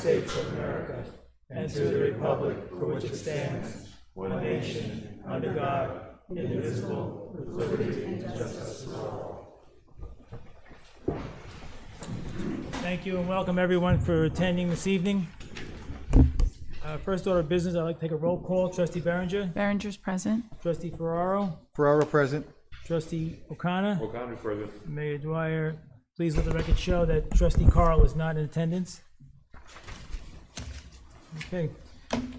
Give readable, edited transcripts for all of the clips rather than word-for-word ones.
States of America and to the republic for which it stands, one nation, under God, indivisible, with liberty and justice for all. Thank you and welcome everyone for attending this evening. First order of business, I'd like to take a roll call. Trustee Berenger. Berenger's present. Trustee Ferraro. Ferraro present. Trustee O'Connor. O'Connor present. Mayor Dwyer. Please let the record show that Trustee Carl is not in attendance. Okay.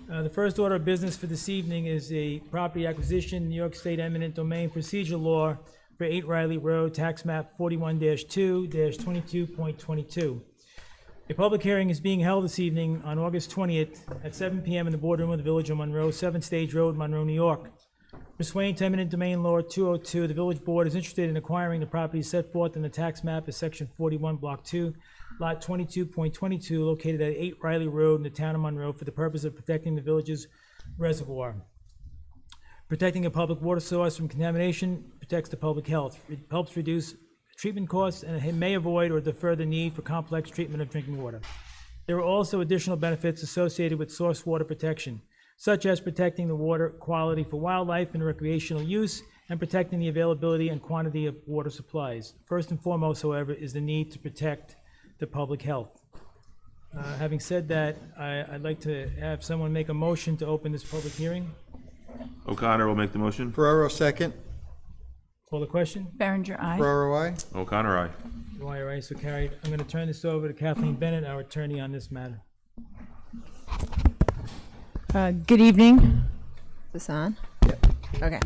The first order of business for this evening is a property acquisition, New York State eminent domain procedure law for 8 Riley Road, tax map 41-2-22.22. A public hearing is being held this evening on August 20th at 7 p.m. in the boardroom of the Village of Monroe, 7 Stage Road, Monroe, New York. Pursuant to eminent domain law 202, the Village Board is interested in acquiring the property set forth in the tax map as Section 41, Block 2, Lot 22.22, located at 8 Riley Road in the town of Monroe for the purpose of protecting the village's reservoir. Protecting a public water source from contamination protects the public health. It helps reduce treatment costs and it may avoid or defer the need for complex treatment of drinking water. There are also additional benefits associated with source water protection, such as protecting the water quality for wildlife and recreational use and protecting the availability and quantity of water supplies. First and foremost, however, is the need to protect the public health. Having said that, I'd like to have someone make a motion to open this public hearing. O'Connor will make the motion. Ferraro second. Call the question. Berenger, aye. Ferraro, aye. O'Connor, aye. Dwyer, aye, so carried. I'm going to turn this over to Kathleen Bennett, our attorney on this matter. Good evening. Is this on? Yep. Okay.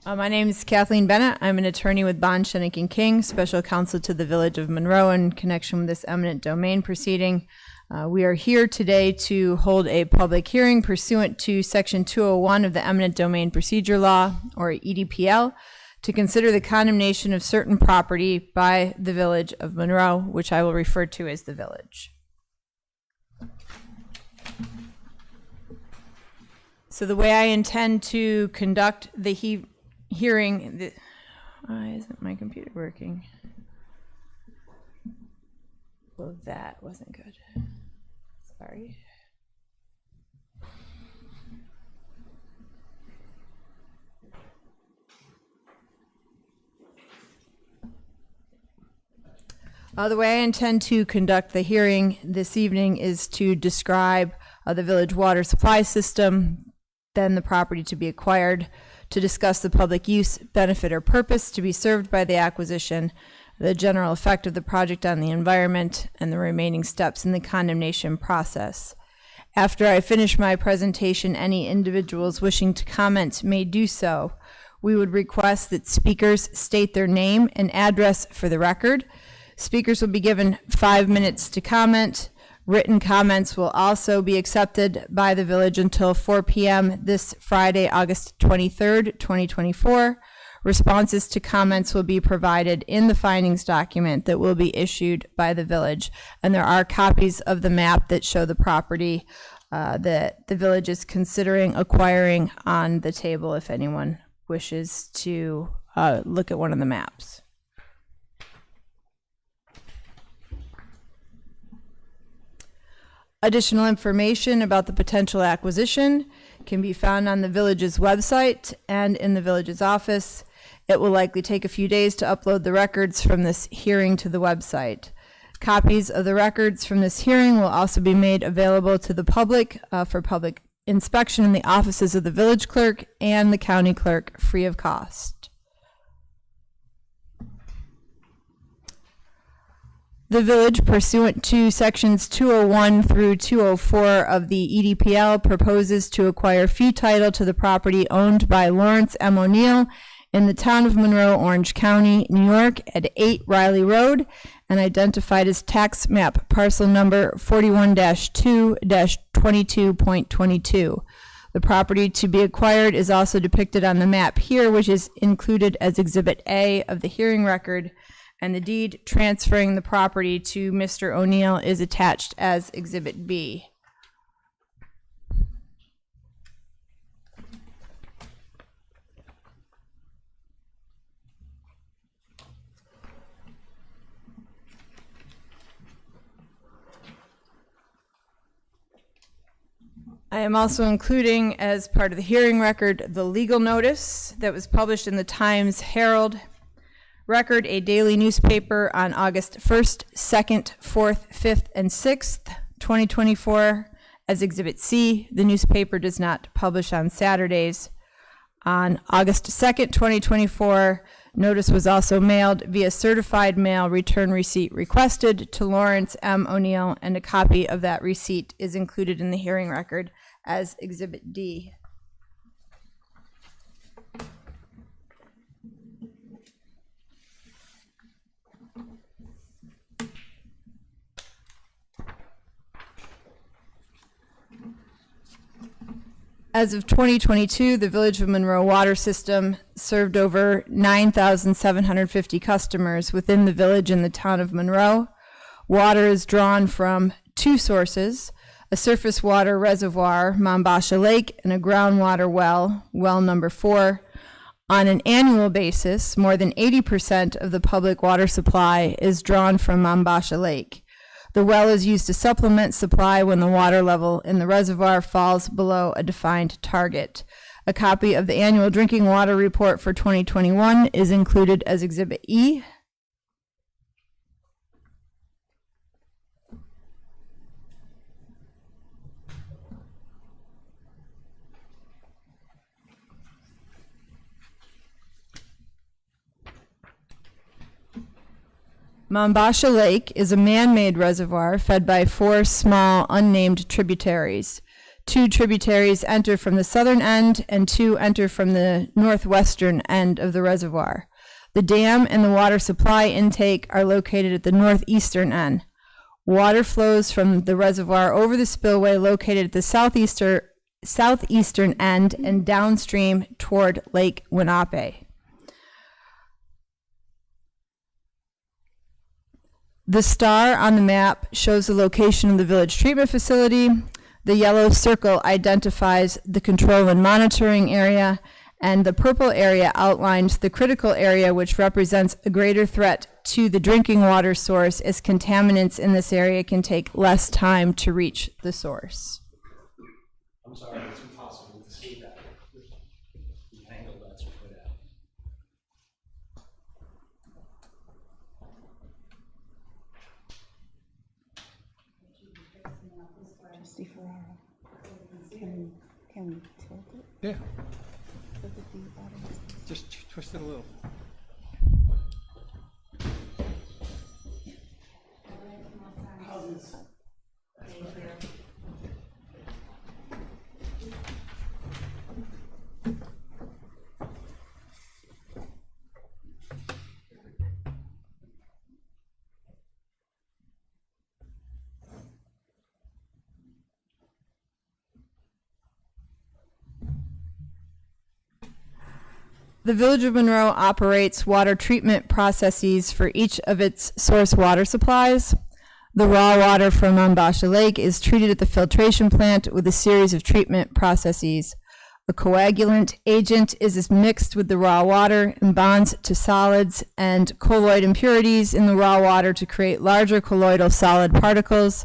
My name is Kathleen Bennett. I'm an attorney with Bond, Shenick & King, special counsel to the Village of Monroe in connection with this eminent domain proceeding. We are here today to hold a public hearing pursuant to Section 201 of the Eminent Domain Procedure Law, or EDPL, to consider the condemnation of certain property by the Village of Monroe, which I will refer to as the Village. So the way I intend to conduct the hearing, why isn't my computer working? Well, that wasn't good. Sorry. The way I intend to conduct the hearing this evening is to describe the village water supply system, then the property to be acquired, to discuss the public use, benefit, or purpose to be served by the acquisition, the general effect of the project on the environment, and the remaining steps in the condemnation process. After I finish my presentation, any individuals wishing to comment may do so. We would request that speakers state their name and address for the record. Speakers will be given 5 minutes to comment. Written comments will also be accepted by the village until 4 p.m. this Friday, August 23rd, 2024. Responses to comments will be provided in the findings document that will be issued by the village. And there are copies of the map that show the property that the village is considering acquiring on the table if anyone wishes to look at one of the maps. Additional information about the potential acquisition can be found on the village's website and in the village's office. It will likely take a few days to upload the records from this hearing to the website. Copies of the records from this hearing will also be made available to the public for public inspection in the offices of the village clerk and the county clerk free of cost. The village, pursuant to sections 201 through 204 of the EDPL, proposes to acquire fee title to the property owned by Lawrence M. O'Neill in the town of Monroe, Orange County, New York, at 8 Riley Road, and identified as tax map parcel number 41-2-22.22. The property to be acquired is also depicted on the map here, which is included as Exhibit A of the hearing record, and the deed transferring the property to Mr. O'Neill is attached as Exhibit B. I am also including as part of the hearing record the legal notice that was published in the Times Herald Record, a daily newspaper, on August 1st, 2nd, 4th, 5th, and 6th, 2024, as Exhibit C. The newspaper does not publish on Saturdays. On August 2nd, 2024, notice was also mailed via certified mail, return receipt requested to Lawrence M. O'Neill, and a copy of that receipt is included in the hearing record as Exhibit D. As of 2022, the Village of Monroe water system served over 9,750 customers within the village and the town of Monroe. Water is drawn from two sources: a surface water reservoir, Mombasha Lake, and a groundwater well, well number 4. On an annual basis, more than 80% of the public water supply is drawn from Mombasha Lake. The well is used to supplement supply when the water level in the reservoir falls below a defined target. A copy of the annual drinking water report for 2021 is included as Exhibit E. Mombasha Lake is a man-made reservoir fed by 4 small, unnamed tributaries. 2 tributaries enter from the southern end, and 2 enter from the northwestern end of the reservoir. The dam and the water supply intake are located at the northeastern end. Water flows from the reservoir over the spillway located at the southeastern end and downstream toward Lake Lenape. The star on the map shows the location of the village treatment facility. The yellow circle identifies the control and monitoring area, and the purple area outlines the critical area, which represents a greater threat to the drinking water source, as contaminants in this area can take less time to reach the source. I'm sorry, it's impossible to see that. The angle that's put out. Trustee Ferraro, can we tilt it? Yeah, So that the audience- just twist it a little. The Village of Monroe operates water treatment processes for each of its source water supplies. The raw water from Mombasha Lake is treated at the filtration plant with a series of treatment processes. A coagulant agent is mixed with the raw water and bonds to solids and colloid impurities in the raw water to create larger colloidal solid particles.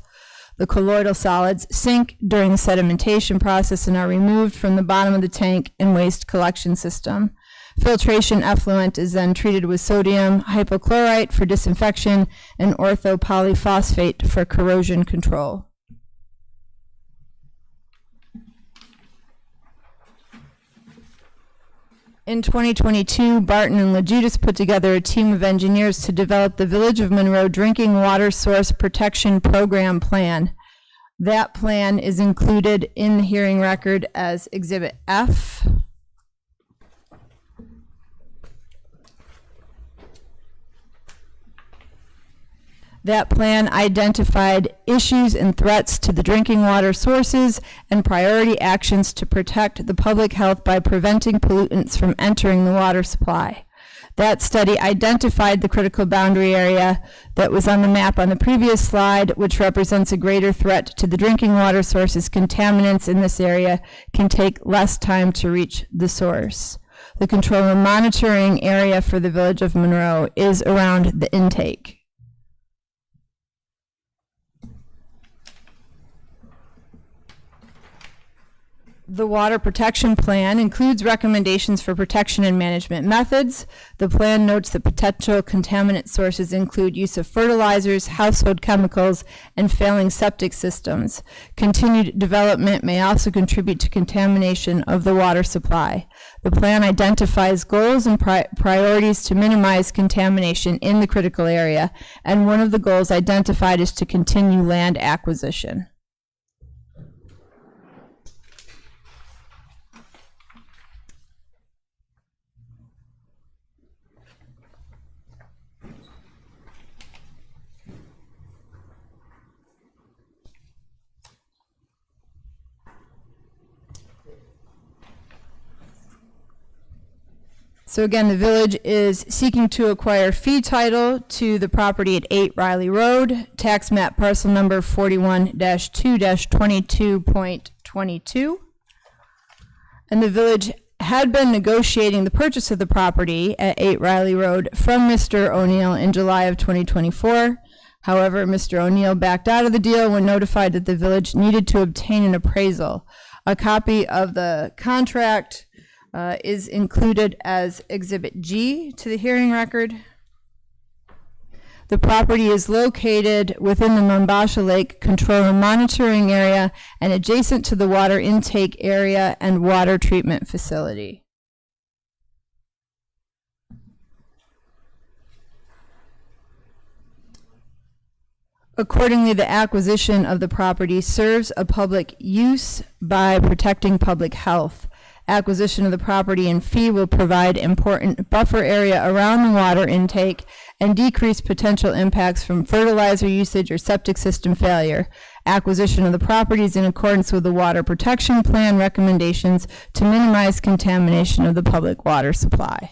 The colloidal solids sink during the sedimentation process and are removed from the bottom of the tank and waste collection system. Filtration effluent is then treated with sodium hypochlorite for disinfection and orthopolyphosphate for corrosion control. In 2022, Barton and Lejudas put together a team of engineers to develop the Village of Monroe Drinking Water Source Protection Program Plan. That plan is included in the hearing record as Exhibit F. That plan identified issues and threats to the drinking water sources and priority actions to protect the public health by preventing pollutants from entering the water supply. That study identified the critical boundary area that was on the map on the previous slide, which represents a greater threat to the drinking water sources. Contaminants in this area can take less time to reach the source. The control and monitoring area for the Village of Monroe is around the intake. The Water Protection Plan includes recommendations for protection and management methods. The plan notes that potential contaminant sources include use of fertilizers, household chemicals, and failing septic systems. Continued development may also contribute to contamination of the water supply. The plan identifies goals and priorities to minimize contamination in the critical area, and one of the goals identified is to continue land acquisition. So again, the village is seeking to acquire fee title to the property at 8 Riley Road, tax map parcel number 41-2-22.22. And the village had been negotiating the purchase of the property at 8 Riley Road from Mr. O'Neill in July of 2024. However, Mr. O'Neill backed out of the deal when notified that the village needed to obtain an appraisal. A copy of the contract is included as Exhibit G to the hearing record. The property is located within the Mombasha Lake Control and Monitoring Area and adjacent to the water intake area and water treatment facility. Accordingly, the acquisition of the property serves a public use by protecting public health. Acquisition of the property and fee will provide important buffer area around the water intake and decrease potential impacts from fertilizer usage or septic system failure. Acquisition of the property is in accordance with the Water Protection Plan recommendations to minimize contamination of the public water supply.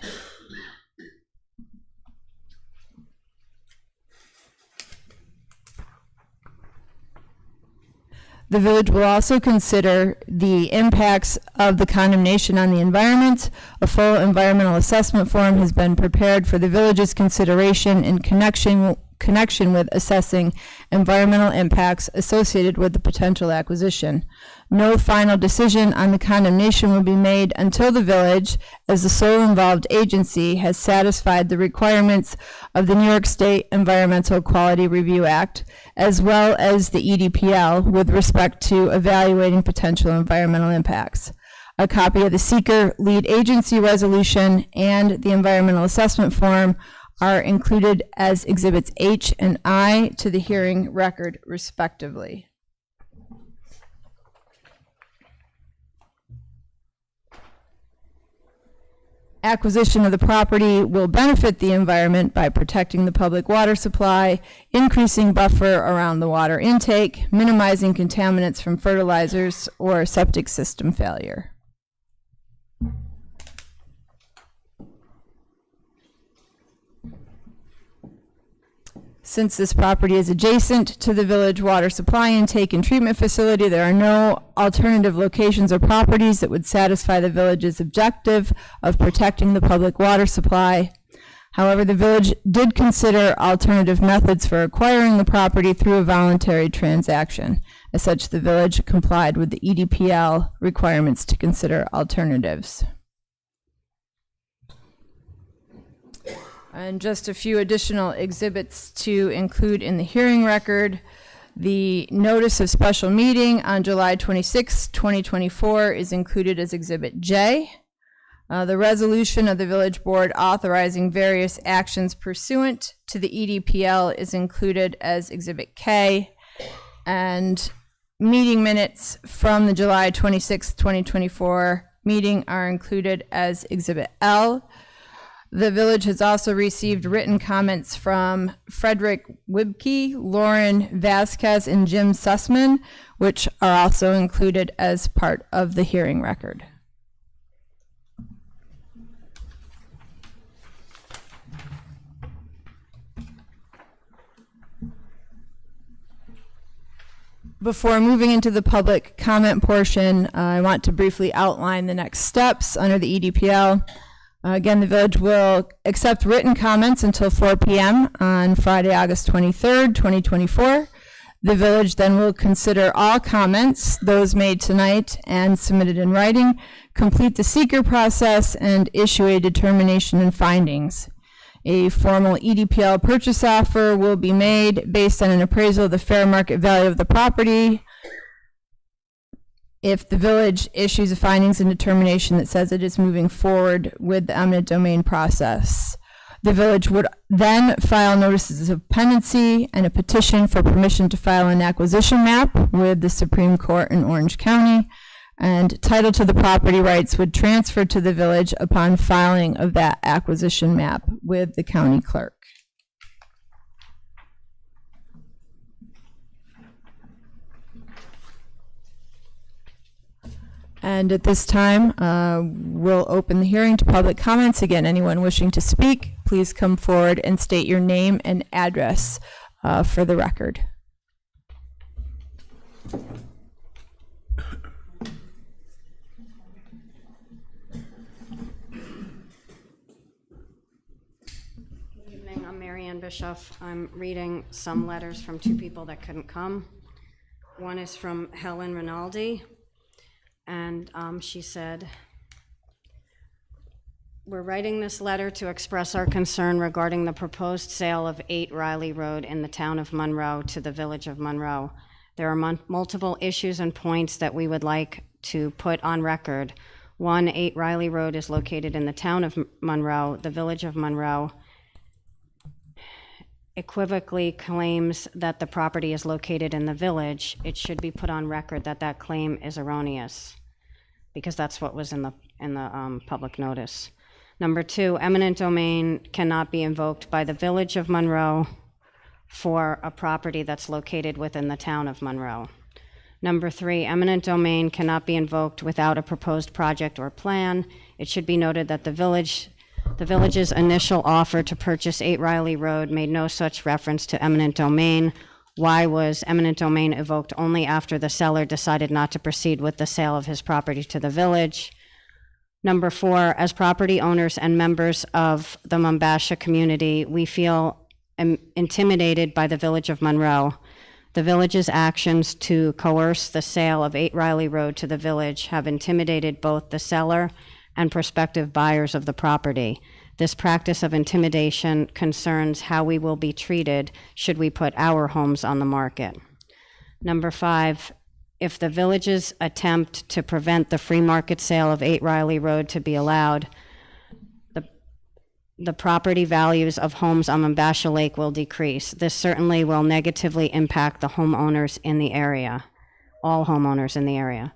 The village will also consider the impacts of the condemnation on the environment. A full environmental assessment form has been prepared for the village's consideration in connection with assessing environmental impacts associated with the potential acquisition. No final decision on the condemnation will be made until the village, as the sole involved agency, has satisfied the requirements of the New York State Environmental Quality Review Act, as well as the EDPL with respect to evaluating potential environmental impacts. A copy of the seeker lead agency resolution and the environmental assessment form are included as Exhibits H and I to the hearing record, respectively. Acquisition of the property will benefit the environment by protecting the public water supply, increasing buffer around the water intake, minimizing contaminants from fertilizers or septic system failure. Since this property is adjacent to the village water supply intake and treatment facility, there are no alternative locations or properties that would satisfy the village's objective of protecting the public water supply. However, the village did consider alternative methods for acquiring the property through a voluntary transaction. As such, the village complied with the EDPL requirements to consider alternatives. And just a few additional exhibits to include in the hearing record. The notice of special meeting on July 26, 2024 is included as Exhibit J. The resolution of the village board authorizing various actions pursuant to the EDPL is included as Exhibit K. And meeting minutes from the July 26, 2024 meeting are included as Exhibit L. The village has also received written comments from Frederick Wibke, Lauren Vasquez, and Jim Sussman, which are also included as part of the hearing record. Before moving into the public comment portion, I want to briefly outline the next steps under the EDPL. Again, the village will accept written comments until 4 p.m. on Friday, August 23rd, 2024. The village then will consider all comments, those made tonight and submitted in writing, complete the seeker process, and issue a determination and findings. A formal EDPL purchase offer will be made based on an appraisal of the fair market value of the property. If the village issues a findings and determination that says it is moving forward with the eminent domain process, the village would then file notices of pendency and a petition for permission to file an acquisition map with the Supreme Court in Orange County, and title to the property rights would transfer to the village upon filing of that acquisition map with the county clerk. And at this time, we'll open the hearing to public comments. Again, anyone wishing to speak, please come forward and state your name and address for the record. Good evening, I'm Mary Ann Bishop. I'm reading some letters from two people that couldn't come. One is from Helen Rinaldi, and she said, "We're writing this letter to express our concern regarding the proposed sale of 8 Riley Road in the town of Monroe to the village of Monroe. There are multiple issues and points that we would like to put on record. 1, 8 Riley Road is located in the town of Monroe. The village of Monroe equivocally claims that the property is located in the village. It should be put on record that that claim is erroneous, because that's what was in the public notice. Number 2, eminent domain cannot be invoked by the village of Monroe for a property that's located within the town of Monroe. Number 3, eminent domain cannot be invoked without a proposed project or plan. It should be noted that the village's initial offer to purchase 8 Riley Road made no such reference to eminent domain. Why was eminent domain evoked only after the seller decided not to proceed with the sale of his property to the village? Number 4, as property owners and members of the Mombasha community, we feel intimidated by the village of Monroe. The village's actions to coerce the sale of 8 Riley Road to the village have intimidated both the seller and prospective buyers of the property. This practice of intimidation concerns how we will be treated should we put our homes on the market. Number 5, if the village's attempt to prevent the free market sale of 8 Riley Road to be allowed, the property values of homes on Mombasha Lake will decrease. This certainly will negatively impact the homeowners in the area, all homeowners in the area.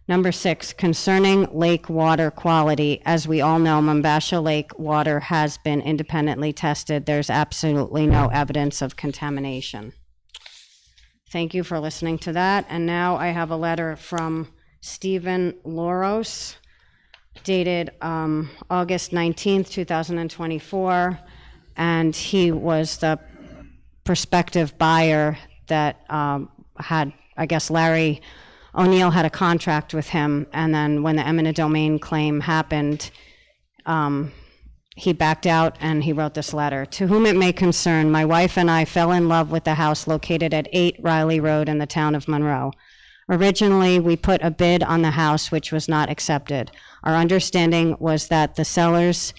Number 6, concerning lake water quality, as we all know, Mombasha Lake water has been independently tested. There's absolutely no evidence of contamination. Thank you for listening to that. And now I have a letter from Stephen Loros, dated August 19th, 2024. And he was the prospective buyer that had, I guess, Larry O'Neill had a contract with him, and then when the eminent domain claim happened, he backed out and he wrote this letter. To whom it may concern, my wife and I fell in love with the house located at 8 Riley Road in the town of Monroe. Originally, we put a bid on the house which was not accepted. Our understanding was that the sellers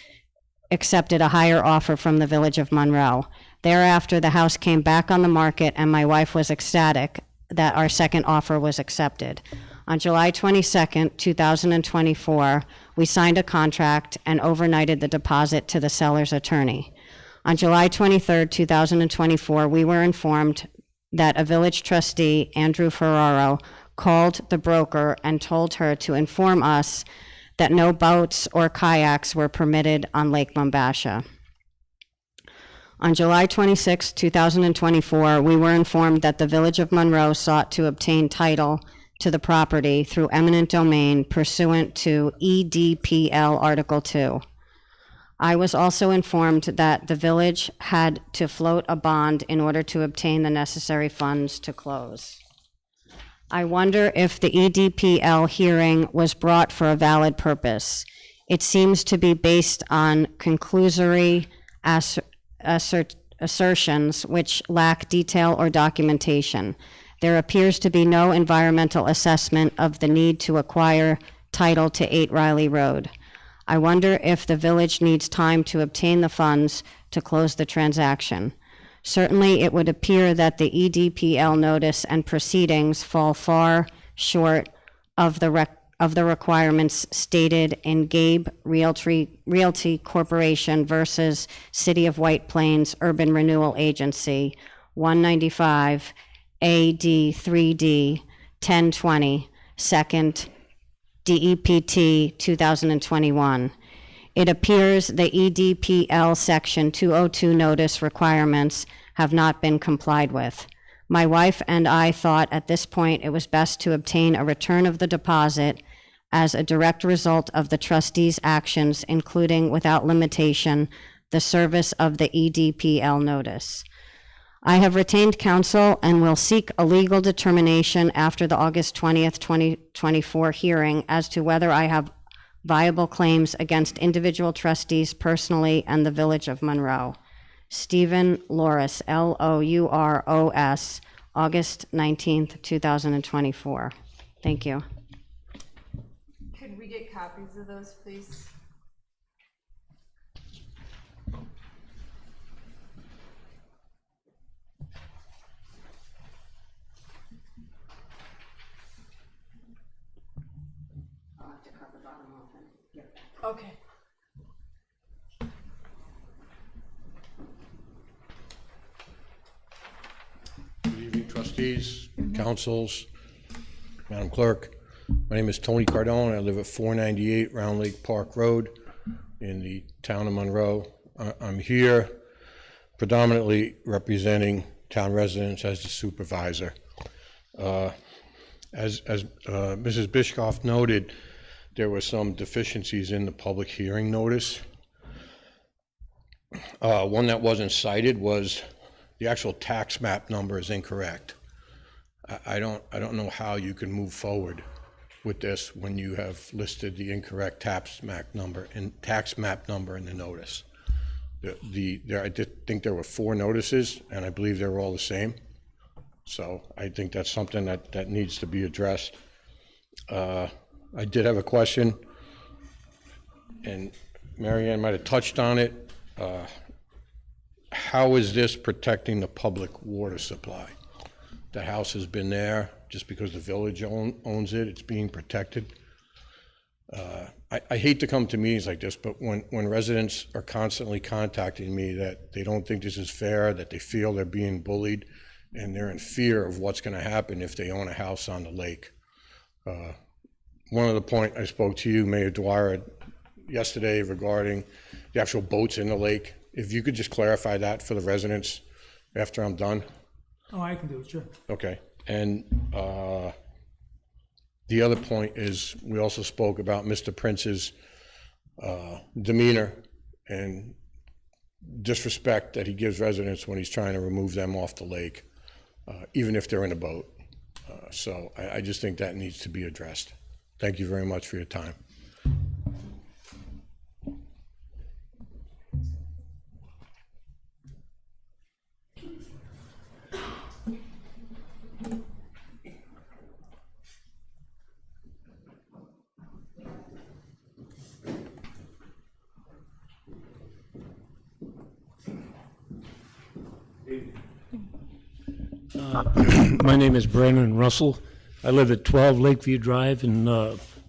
accepted a higher offer from the village of Monroe. Thereafter, the house came back on the market and my wife was ecstatic that our second offer was accepted. On July 22nd, 2024, we signed a contract and overnighted the deposit to the seller's attorney. On July 23rd, 2024, we were informed that a village trustee, Andrew Ferraro, called the broker and told her to inform us that no boats or kayaks were permitted on Lake Mombasha. On July 26, 2024, we were informed that the village of Monroe sought to obtain title to the property through eminent domain pursuant to EDPL Article 2. I was also informed that the village had to float a bond in order to obtain the necessary funds to close. I wonder if the EDPL hearing was brought for a valid purpose. It seems to be based on conclusory assertions which lack detail or documentation. There appears to be no environmental assessment of the need to acquire title to 8 Riley Road. I wonder if the village needs time to obtain the funds to close the transaction. Certainly, it would appear that the EDPL notice and proceedings fall far short of the requirements stated in Gabe Realty Corporation versus City of White Plains Urban Renewal Agency, 195 AD 3D 1020, second DEPT 2021. It appears the EDPL Section 202 notice requirements have not been complied with. My wife and I thought at this point it was best to obtain a return of the deposit as a direct result of the trustees' actions, including without limitation the service of the EDPL notice. I have retained counsel and will seek a legal determination after the August 20th, 2024 hearing as to whether I have viable claims against individual trustees personally and the Village of Monroe. Stephen Louros, Louros, August 19th, 2024. Thank you. Could we get copies of those, please? Okay. Good evening, trustees, councils, Madam Clerk. My name is Tony Cardone. I live at 498 Round Lake Park Road in the town of Monroe. I'm here predominantly representing town residents as the supervisor. As Mrs. Bishkoff noted, there were some deficiencies in the public hearing notice. One that wasn't cited was the actual tax map number is incorrect. I don't know how you can move forward with this when you have listed the incorrect tax map number in the notice. I did think there were 4 notices, and I believe they were all the same. So I think that's something that needs to be addressed. I did have a question, and Marianne might have touched on it. How is this protecting the public water supply? The house has been there just because the village owns it. It's being protected. I hate to come to meetings like this, but when residents are constantly contacting me that they don't think this is fair, that they feel they're being bullied, and they're in fear of what's going to happen if they own a house on the lake. One of the point I spoke to you, Mayor Dwyer, yesterday regarding the actual boats in the lake. If you could just clarify that for the residents after I'm done. Oh, I can do it, sure. Okay. And the other point is we also spoke about Mr. Prince's demeanor and disrespect that he gives residents when he's trying to remove them off the lake, even if they're in a boat. So I just think that needs to be addressed. Thank you very much for your time. My name is Brandon Russell. I live at 12 Lakeview Drive in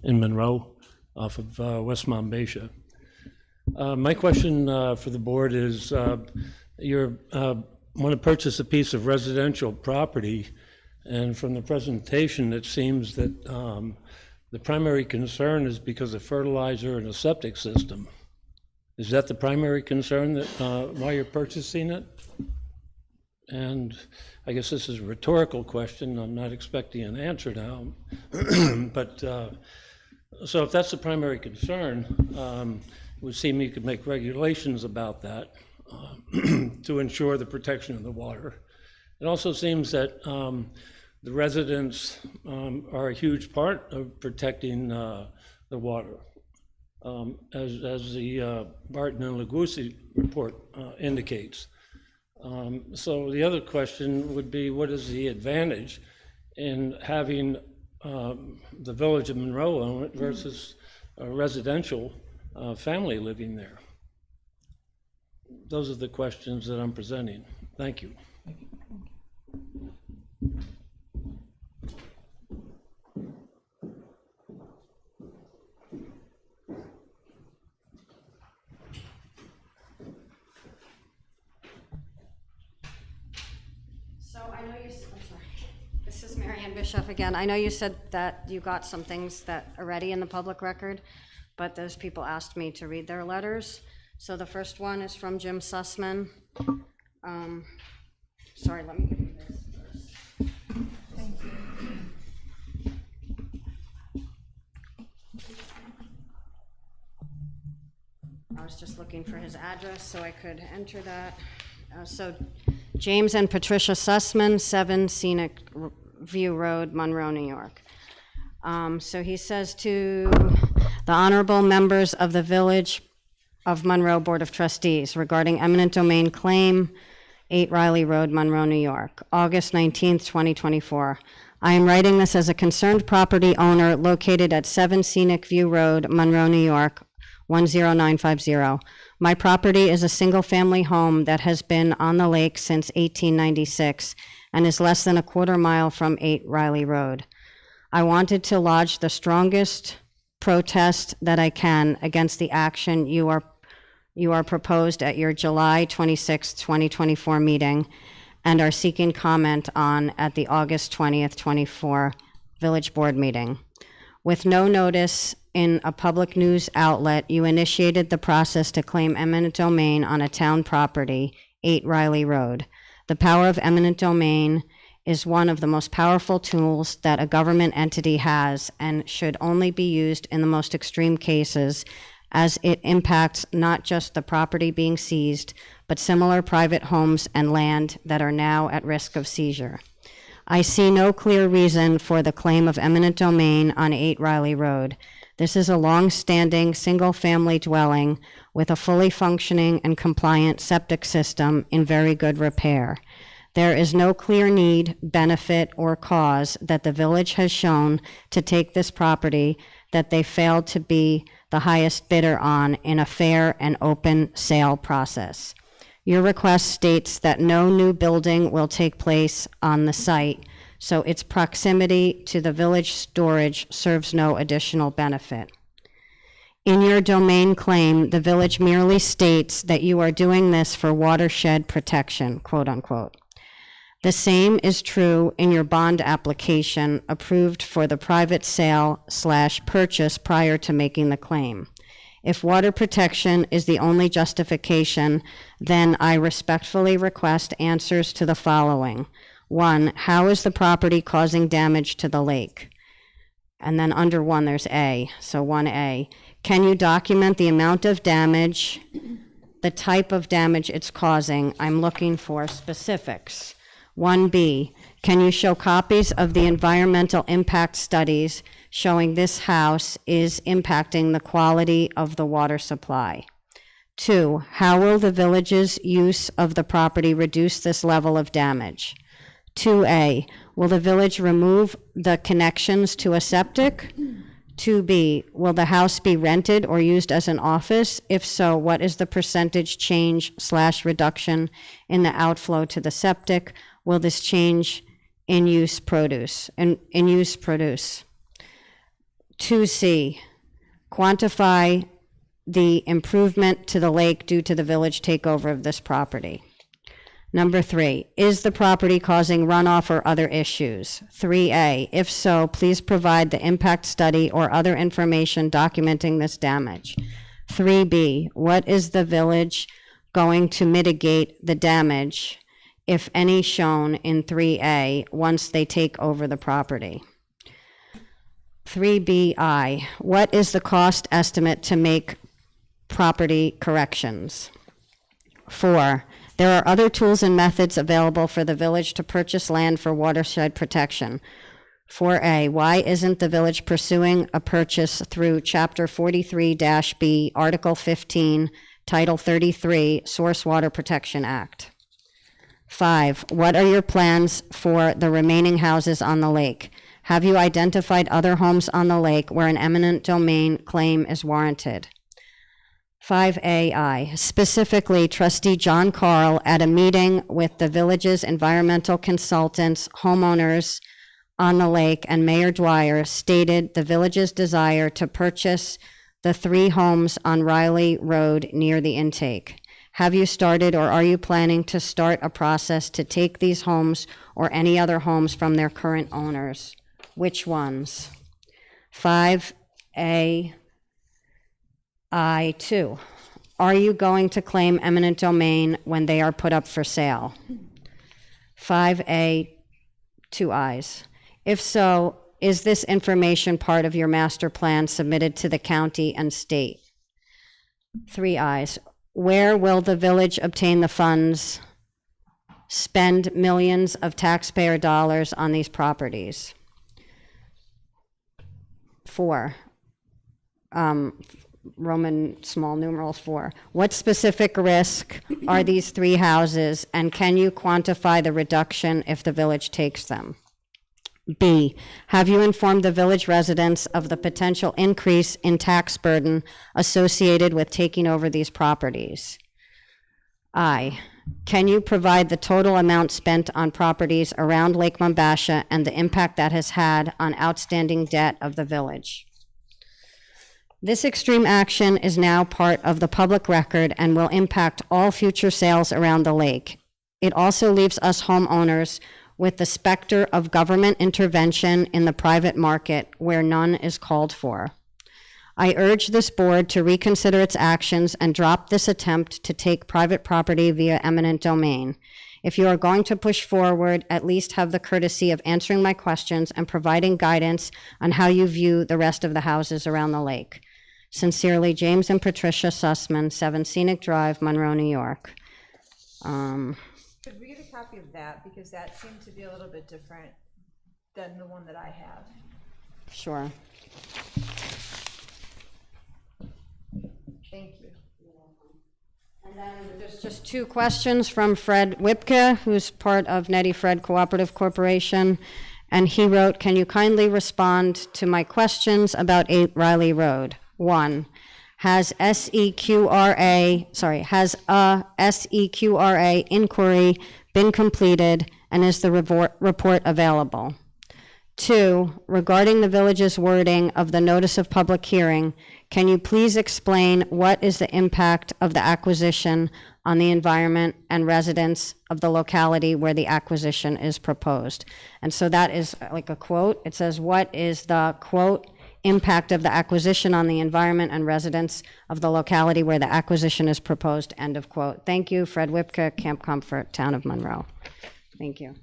Monroe, off of West Monbassia. My question for the board is, you want to purchase a piece of residential property, and from the presentation, it seems that the primary concern is because of fertilizer and a septic system. Is that the primary concern that why you're purchasing it? And I guess this is a rhetorical question. I'm not expecting an answer now. But so if that's the primary concern, it would seem you could make regulations about that to ensure the protection of the water. It also seems that the residents are a huge part of protecting the water. As the Barton and Lagusi report indicates. So the other question would be, what is the advantage in having the village of Monroe own it versus a residential family living there? Those are the questions that I'm presenting. Thank you. So I know I'm sorry, this is Mary Ann Bishop again. I know you said that you got some things that are already in the public record, but those people asked me to read their letters. So the first one is from Jim Sussman. Sorry, let me give you this first. I was just looking for his address so I could enter that. So James and Patricia Sussman, 7 Scenic View Road, Monroe, New York. So he says to the honorable members of the Village of Monroe Board of Trustees regarding eminent domain claim, 8 Riley Road, Monroe, New York, August 19th, 2024. I am writing this as a concerned property owner located at 7 Scenic View Road, Monroe, New York, 10950. My property is a single-family home that has been on the lake since 1896 and is less than a quarter mile from 8 Riley Road. I wanted to lodge the strongest protest that I can against the action you are proposed at your July 26, 2024 meeting and are seeking comment on at the August 20th, 24 Village Board meeting. With no notice in a public news outlet, you initiated the process to claim eminent domain on a town property, 8 Riley Road. The power of eminent domain is one of the most powerful tools that a government entity has and should only be used in the most extreme cases, as it impacts not just the property being seized, but similar private homes and land that are now at risk of seizure. I see no clear reason for the claim of eminent domain on 8 Riley Road. This is a long-standing, single-family dwelling with a fully functioning and compliant septic system in very good repair. There is no clear need, benefit, or cause that the village has shown to take this property that they failed to be the highest bidder on in a fair and open sale process. Your request states that no new building will take place on the site, so its proximity to the village storage serves no additional benefit. In your domain claim, the village merely states that you are doing this for watershed protection, quote unquote. The same is true in your bond application approved for the private sale/purchase prior to making the claim. If water protection is the only justification, then I respectfully request answers to the following. 1, how is the property causing damage to the lake? And then under 1, there's A, so 1A. Can you document the amount of damage, the type of damage it's causing? I'm looking for specifics. 1B, can you show copies of the environmental impact studies showing this house is impacting the quality of the water supply? 2, how will the village's use of the property reduce this level of damage? 2A, will the village remove the connections to a septic? 2B, will the house be rented or used as an office? If so, what is the percentage change/reduction in the outflow to the septic? Will this change in use produce? 2C, quantify the improvement to the lake due to the village takeover of this property. Number 3, is the property causing runoff or other issues? 3A, if so, please provide the impact study or other information documenting this damage. 3B, what is the village going to mitigate the damage, if any, shown in 3A once they take over the property? 3BI, what is the cost estimate to make property corrections? 4, there are other tools and methods available for the village to purchase land for watershed protection. 4A, why isn't the village pursuing a purchase through Chapter 43-B, Article 15, Title 33, Source Water Protection Act? 5, what are your plans for the remaining houses on the lake? Have you identified other homes on the lake where an eminent domain claim is warranted? 5AI, specifically trustee John Carl at a meeting with the village's environmental consultants, homeowners on the lake, and Mayor Dwyer stated the village's desire to purchase the 3 homes on Riley Road near the intake. Have you started or are you planning to start a process to take these homes or any other homes from their current owners? Which ones? 5AI2, are you going to claim eminent domain when they are put up for sale? 5A, 2 eyes. If so, is this information part of your master plan submitted to the county and state? 3 eyes. Where will the village obtain the funds, spend millions of taxpayer dollars on these properties? 4, Roman small numerals 4. What specific risk are these 3 houses, and can you quantify the reduction if the village takes them? B, have you informed the village residents of the potential increase in tax burden associated with taking over these properties? I, can you provide the total amount spent on properties around Lake Mombasha and the impact that has had on outstanding debt of the village? This extreme action is now part of the public record and will impact all future sales around the lake. It also leaves us homeowners with the specter of government intervention in the private market where none is called for. I urge this board to reconsider its actions and drop this attempt to take private property via eminent domain. If you are going to push forward, at least have the courtesy of answering my questions and providing guidance on how you view the rest of the houses around the lake. Sincerely, James and Patricia Sussman, 7 Scenic Drive, Monroe, New York. Could we get a copy of that, because that seemed to be a little bit different than the one that I have. Sure. Thank you. And then there's just 2 questions from Fred Whipke, who's part of Nettie Fred Cooperative Corporation. And he wrote, can you kindly respond to my questions about 8 Riley Road? 1, has a SEQRA inquiry been completed, and is the report available? 2, regarding the village's wording of the notice of public hearing, can you please explain what is the impact of the acquisition on the environment and residents of the locality where the acquisition is proposed? And so that is like a quote. It says, what is the, quote, impact of the acquisition on the environment and residents of the locality where the acquisition is proposed, end of quote. Thank you, Fred Whipke, Camp Comfort, Town of Monroe. Thank you.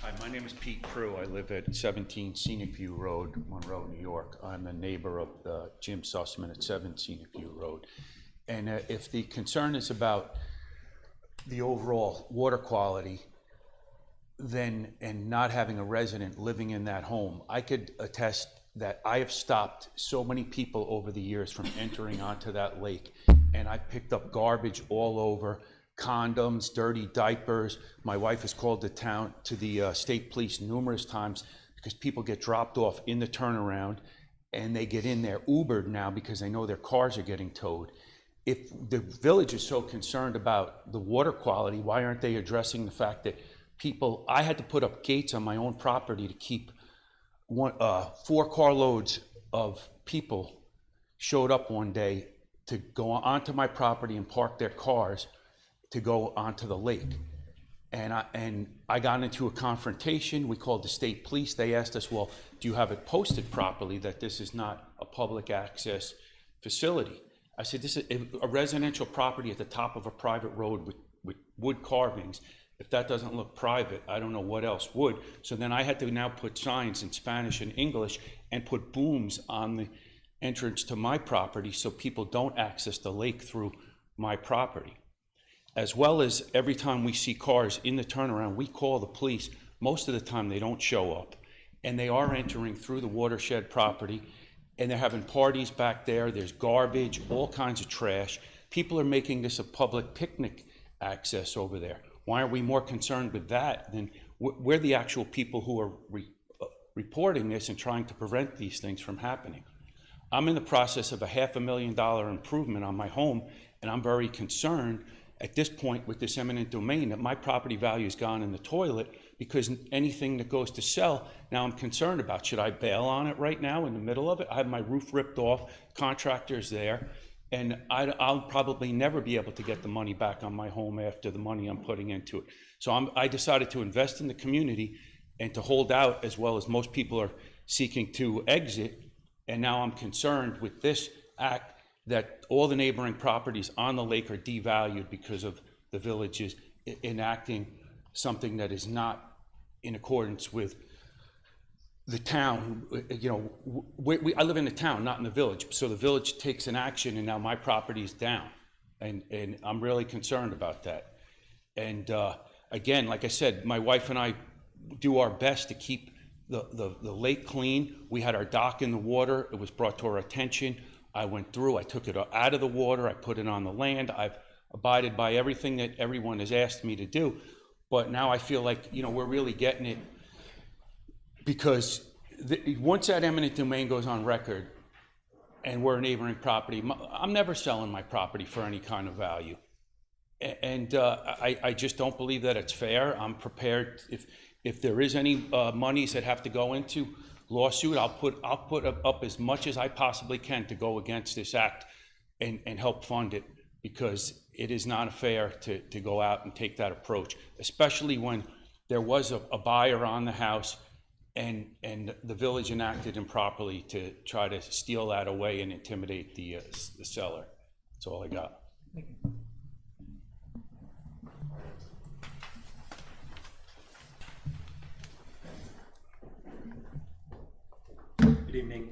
Hi, my name is Pete Crew. I live at 17 Scenic View Road, Monroe, New York. I'm a neighbor of Jim Sussman at 7 Scenic View Road. And if the concern is about the overall water quality, then, and not having a resident living in that home, I could attest that I have stopped so many people over the years from entering onto that lake. And I picked up garbage all over, condoms, dirty diapers. My wife has called the state police numerous times because people get dropped off in the turnaround and they get in there Ubered now because they know their cars are getting towed. If the village is so concerned about the water quality, why aren't they addressing the fact that people, I had to put up gates on my own property to keep 4 carloads of people showed up one day to go onto my property and park their cars to go onto the lake. And I got into a confrontation. We called the state police. They asked us, well, do you have it posted properly that this is not a public access facility? I said, this is a residential property at the top of a private road with wood carvings. If that doesn't look private, I don't know what else would. So then I had to now put signs in Spanish and English and put booms on the entrance to my property so people don't access the lake through my property. As well as every time we see cars in the turnaround, we call the police. Most of the time they don't show up. and they are entering through the watershed property, and they're having parties back there. There's garbage, all kinds of trash. People are making this a public picnic access over there. Why aren't we more concerned with that than we're the actual people who are reporting this and trying to prevent these things from happening? I'm in the process of a $500,000 improvement on my home, and I'm very concerned at this point with this eminent domain that my property value has gone in the toilet, because anything that goes to sell, now I'm concerned about. Should I bail on it right now in the middle of it? I have my roof ripped off, contractors there, and I'll probably never be able to get the money back on my home after the money I'm putting into it. So I decided to invest in the community and to hold out, as well as most people are seeking to exit. And now I'm concerned with this act that all the neighboring properties on the lake are devalued because of the villages enacting something that is not in accordance with the town. You know, I live in the town, not in the village. So the village takes an action, and now my property is down. And I'm really concerned about that. And again, like I said, my wife and I do our best to keep the lake clean. We had our dock in the water. It was brought to our attention. I went through, I took it out of the water, I put it on the land. I've abided by everything that everyone has asked me to do. But now I feel like, you know, we're really getting it, because once that eminent domain goes on record and we're a neighboring property, I'm never selling my property for any kind of value. And I just don't believe that it's fair. I'm prepared, if there is any monies that have to go into lawsuit, I'll put up as much as I possibly can to go against this act and help fund it, because it is not fair to go out and take that approach, especially when there was a buyer on the house and the village enacted improperly to try to steal that away and intimidate the seller. That's all I got. Good evening,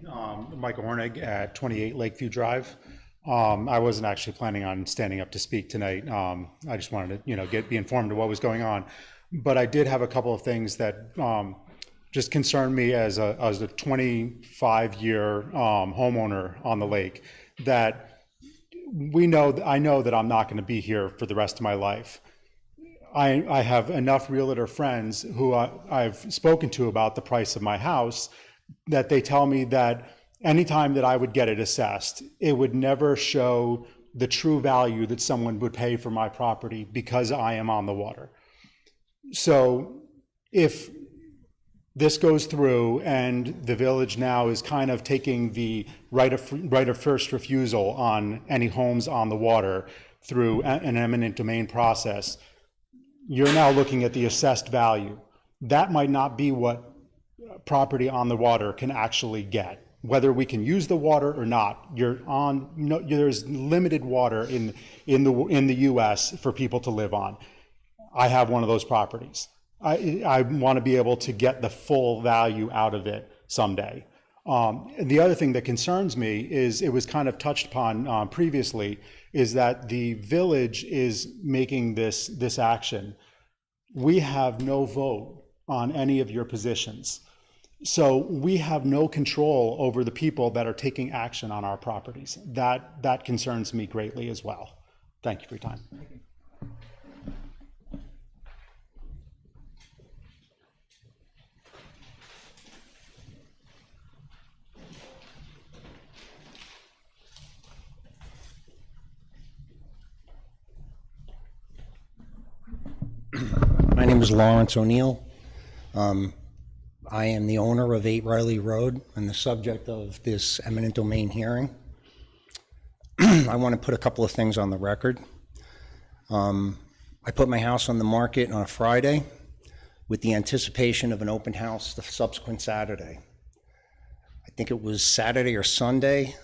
Michael Hornig at 28 Lakeview Drive. I wasn't actually planning on standing up to speak tonight. I just wanted to, you know, be informed of what was going on. But I did have a couple of things that just concerned me as a 25-year homeowner on the lake. That I know that I'm not going to be here for the rest of my life. I have enough realtor friends who I've spoken to about the price of my house, that they tell me that anytime that I would get it assessed, it would never show the true value that someone would pay for my property, because I am on the water. So if this goes through and the village now is kind of taking the right of first refusal on any homes on the water through an eminent domain process, you're now looking at the assessed value. That might not be what property on the water can actually get. Whether we can use the water or not, there's limited water in the U.S. for people to live on. I have one of those properties. I want to be able to get the full value out of it someday. And the other thing that concerns me is, it was kind of touched upon previously, is that the village is making this action. We have no vote on any of your positions. So we have no control over the people that are taking action on our properties. That concerns me greatly as well. Thank you for your time. My name is Lawrence O'Neill. I am the owner of 8 Riley Road and the subject of this eminent domain hearing. I want to put a couple of things on the record. I put my house on the market on a Friday with the anticipation of an open house the subsequent Saturday. I think it was Saturday or Sunday.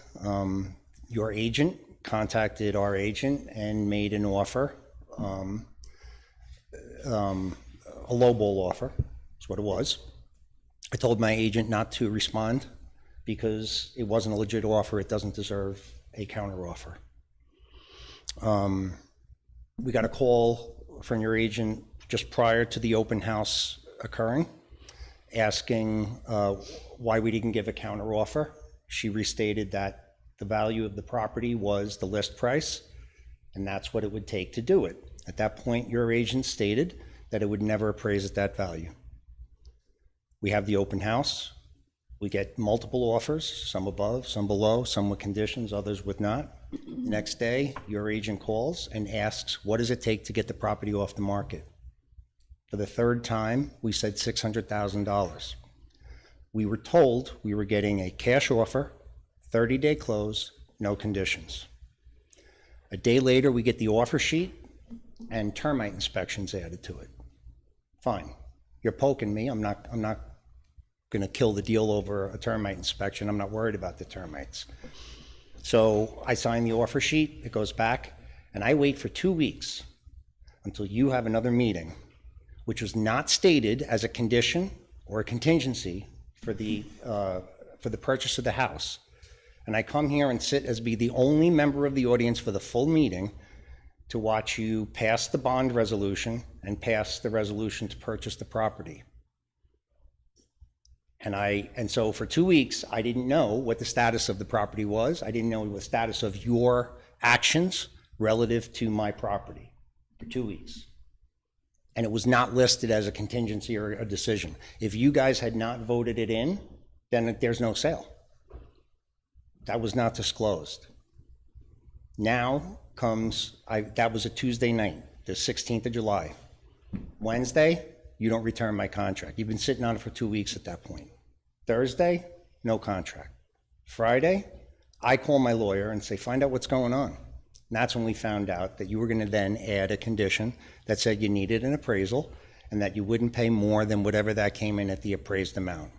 Your agent contacted our agent and made an offer, a lowball offer, that's what it was. I told my agent not to respond because it wasn't a legit offer. It doesn't deserve a counteroffer. We got a call from your agent just prior to the open house occurring, asking why we didn't give a counteroffer. She restated that the value of the property was the list price, and that's what it would take to do it. At that point, your agent stated that it would never appraise at that value. We have the open house. We get multiple offers, some above, some below, some with conditions, others with not. Next day, your agent calls and asks, what does it take to get the property off the market? For the third time, we said $600,000. We were told we were getting a cash offer, 30-day close, no conditions. A day later, we get the offer sheet and termite inspections added to it. Fine. You're poking me. I'm not going to kill the deal over a termite inspection. I'm not worried about the termites. So I sign the offer sheet, it goes back, and I wait for 2 weeks until you have another meeting, which was not stated as a condition or a contingency for the purchase of the house. And I come here and sit as be the only member of the audience for the full meeting to watch you pass the bond resolution and pass the resolution to purchase the property. And so for 2 weeks, I didn't know what the status of the property was. I didn't know the status of your actions relative to my property for 2 weeks. And it was not listed as a contingency or a decision. If you guys had not voted it in, then there's no sale. That was not disclosed. Now comes, that was a Tuesday night, the 16th of July. Wednesday, you don't return my contract. You've been sitting on it for 2 weeks at that point. Thursday, no contract. Friday, I call my lawyer and say, find out what's going on. And that's when we found out that you were going to then add a condition that said you needed an appraisal and that you wouldn't pay more than whatever that came in at the appraised amount.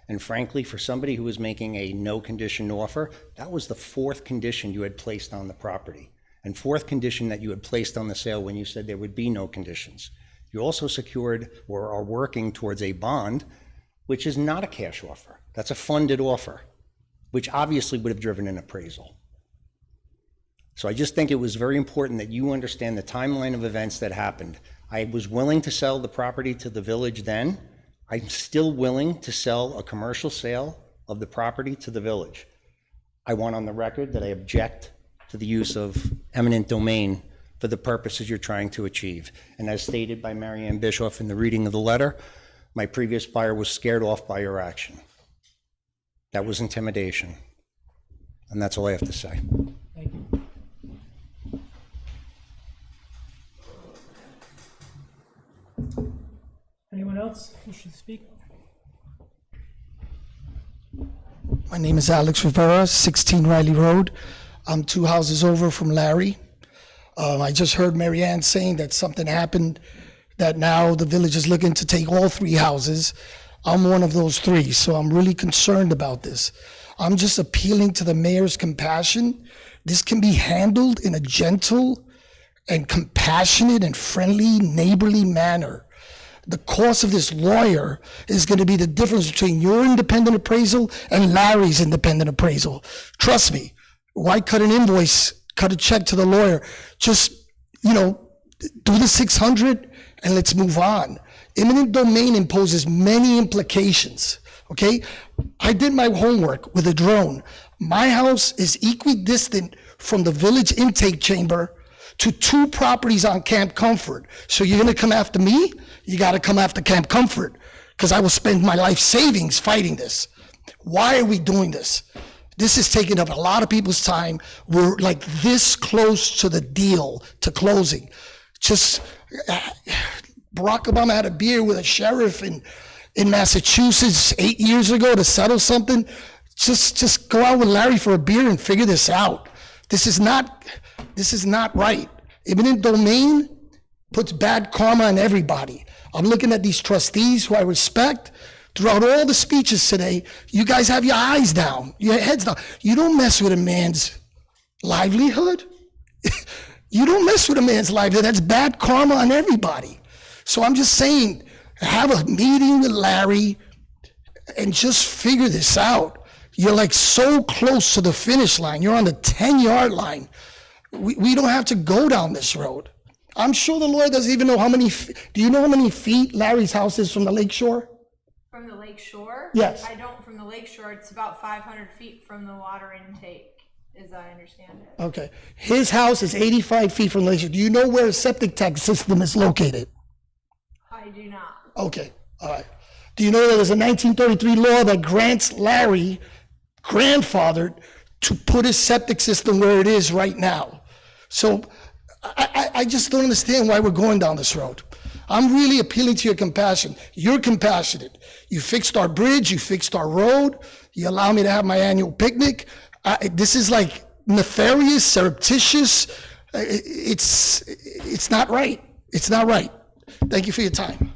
And frankly, for somebody who was making a no condition offer, that was the fourth condition you had placed on the property. And fourth condition that you had placed on the sale when you said there would be no conditions. You also secured or are working towards a bond, which is not a cash offer. That's a funded offer, which obviously would have driven an appraisal. So I just think it was very important that you understand the timeline of events that happened. I was willing to sell the property to the village then. I'm still willing to sell a commercial sale of the property to the village. I want on the record that I object to the use of eminent domain for the purposes you're trying to achieve. And as stated by Mary Ann Bischoff in the reading of the letter, my previous buyer was scared off by your action. That was intimidation. And that's all I have to say. Thank you. Anyone else who should speak? My name is Alex Rivera, 16 Riley Road. I'm 2 houses over from Larry. I just heard Mary Ann saying that something happened, that now the village is looking to take all 3 houses. I'm one of those 3, so I'm really concerned about this. I'm just appealing to the mayor's compassion. This can be handled in a gentle and compassionate and friendly, neighborly manner. The cost of this lawyer is going to be the difference between your independent appraisal and Larry's independent appraisal. Trust me, why cut an invoice, cut a check to the lawyer? Just, do the 600 and let's move on. Eminent domain imposes many implications, okay? I did my homework with a drone. My house is equidistant from the village intake chamber to 2 properties on Camp Comfort. So you're gonna come after me? You gotta come after Camp Comfort, because I will spend my life savings fighting this. Why are we doing this? This is taking up a lot of people's time. We're like this close to the deal, to closing. Just, Barack Obama had a beer with a sheriff in Massachusetts 8 years ago to settle something. Just go out with Larry for a beer and figure this out. This is not right. Eminent domain puts bad karma on everybody. I'm looking at these trustees who I respect. Throughout all the speeches today, you guys have your eyes down, your heads down. You don't mess with a man's livelihood. You don't mess with a man's livelihood. That's bad karma on everybody. So I'm just saying, have a meeting with Larry and just figure this out. You're like so close to the finish line. You're on the 10-yard line. We don't have to go down this road. I'm sure the lawyer doesn't even know how many, do you know how many feet Larry's house is from the lake shore? From the lake shore? Yes. I don't, from the lake shore, it's about 500 feet from the water intake, as I understand it. Okay. His house is 85 feet from the lake shore. Do you know where his septic tank system is located? I do not. Okay, all right. Do you know that there's a 1933 law that grants Larry, grandfathered, to put his septic system where it is right now? So I just don't understand why we're going down this road. I'm really appealing to your compassion. You're compassionate. You fixed our bridge, you fixed our road, you allow me to have my annual picnic. This is like nefarious, surreptitious. It's not right. It's not right. Thank you for your time.